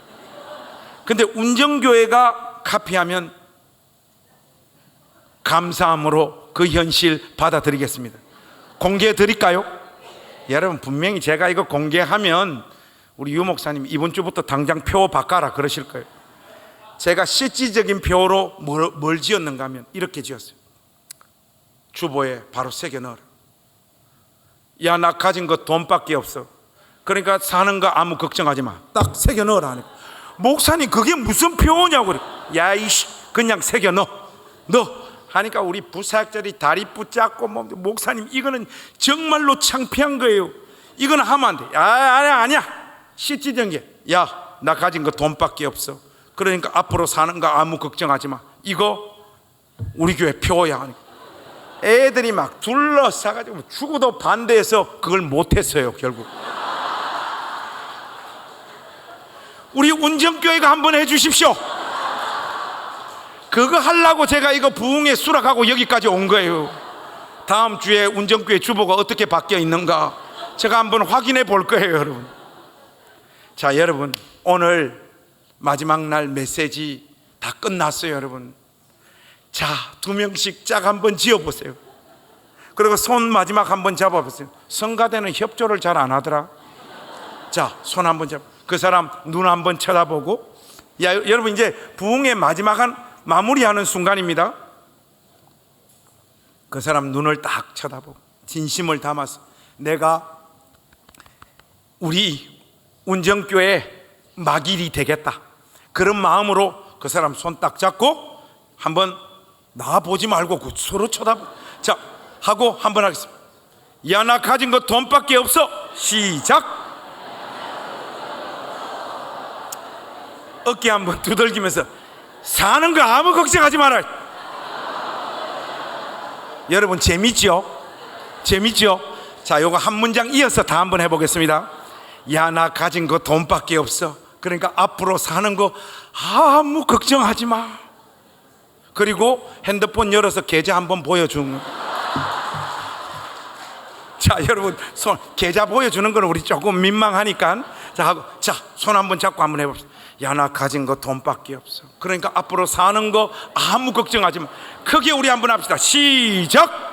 Speaker 1: 근데 운정교회가 카피하면 감사함으로 그 현실 받아들이겠습니다. 공개해 드릴까요? 여러분, 분명히 제가 이거 공개하면 우리 유 목사님 이번 주부터 당장 표 바꿔라 그러실 거예요. 제가 실질적인 표로 뭘 지었는가 하면 이렇게 지었어요. 주보에 바로 새겨 넣어라. 야, 나 가진 거 돈밖에 없어. 그러니까 사는 거 아무 걱정하지 마. 딱 새겨 넣어라 하니까, 목사님 그게 무슨 표냐고 그래. 야, 이씨, 그냥 새겨 넣어 하니까 우리 부사역자들이 다리 붙잡고, 목사님 이거는 정말로 창피한 거예요. 이거는 하면 안 돼. 아니야 실질적인 게, 야, 나 가진 거 돈밖에 없어. 그러니까 앞으로 사는 거 아무 걱정하지 마. 이거 우리 교회 표어야. 애들이 막 둘러싸가지고 죽어도 반대해서 그걸 못했어요. 결국 우리 운정교회가 한번 해주십시오. 그거 하려고 제가 이거 부흥회 수락하고 여기까지 온 거예요. 다음 주에 운정교회 주보가 어떻게 바뀌어 있는가 제가 한번 확인해 볼 거예요, 여러분. 자, 여러분, 오늘 마지막 날 메시지 다 끝났어요, 여러분. 자, 2명씩 짝 한번 지어보세요. 그리고 손 마지막 한번 잡아보세요. 성가대는 협조를 잘 안 하더라. 자, 손 한번 잡아. 그 사람 눈 한번 쳐다보고. 야, 여러분, 이제 부흥의 마무리하는 순간입니다. 그 사람 눈을 딱 쳐다보고 진심을 담아서 내가 우리 운정교회 막일이 되겠다, 그런 마음으로 그 사람 손 딱 잡고 한번 나 보지 말고 서로 쳐다보. 자, 하고 한번 하겠습니다. 야, 나 가진 거 돈밖에 없어. 시작. 어깨 한번 두들기면서 사는 거 아무 걱정하지 마라. 여러분, 재밌죠? 재밌죠? 자, 요거 한 문장 이어서 다 한번 해보겠습니다. 야, 나 가진 거 돈밖에 없어. 그러니까 앞으로 사는 거 아무 걱정하지 마. 그리고 핸드폰 열어서 계좌 한번 보여주는 거. 자, 여러분, 손 계좌 보여주는 건 우리 조금 민망하니까 자, 하고, 자, 손 한번 잡고 한번 해봅시다. 야, 나 가진 거 돈밖에 없어. 그러니까 앞으로 사는 거 아무 걱정하지 마. 크게 우리 한번 합시다. 시작.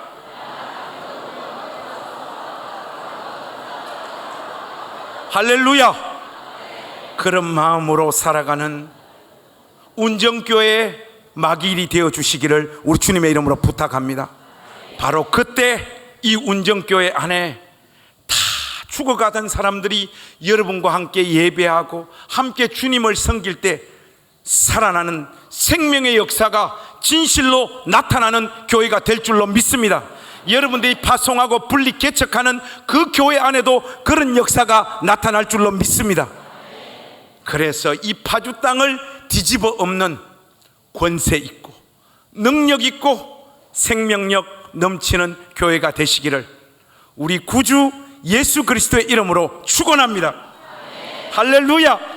Speaker 1: 할렐루야. 그런 마음으로 살아가는 운정교회의 막일이 되어 주시기를 우리 주님의 이름으로 부탁합니다. 바로 그때 이 운정교회 안에 다 죽어가던 사람들이 여러분과 함께 예배하고 함께 주님을 섬길 때 살아나는 생명의 역사가 진실로 나타나는 교회가 될 줄로 믿습니다. 여러분들이 파송하고 분리 개척하는 그 교회 안에도 그런 역사가 나타날 줄로 믿습니다. 그래서 이 파주 땅을 뒤집어 엎는 권세 있고 능력 있고 생명력 넘치는 교회가 되시기를 우리 구주 예수 그리스도의 이름으로 축원합니다. 할렐루야.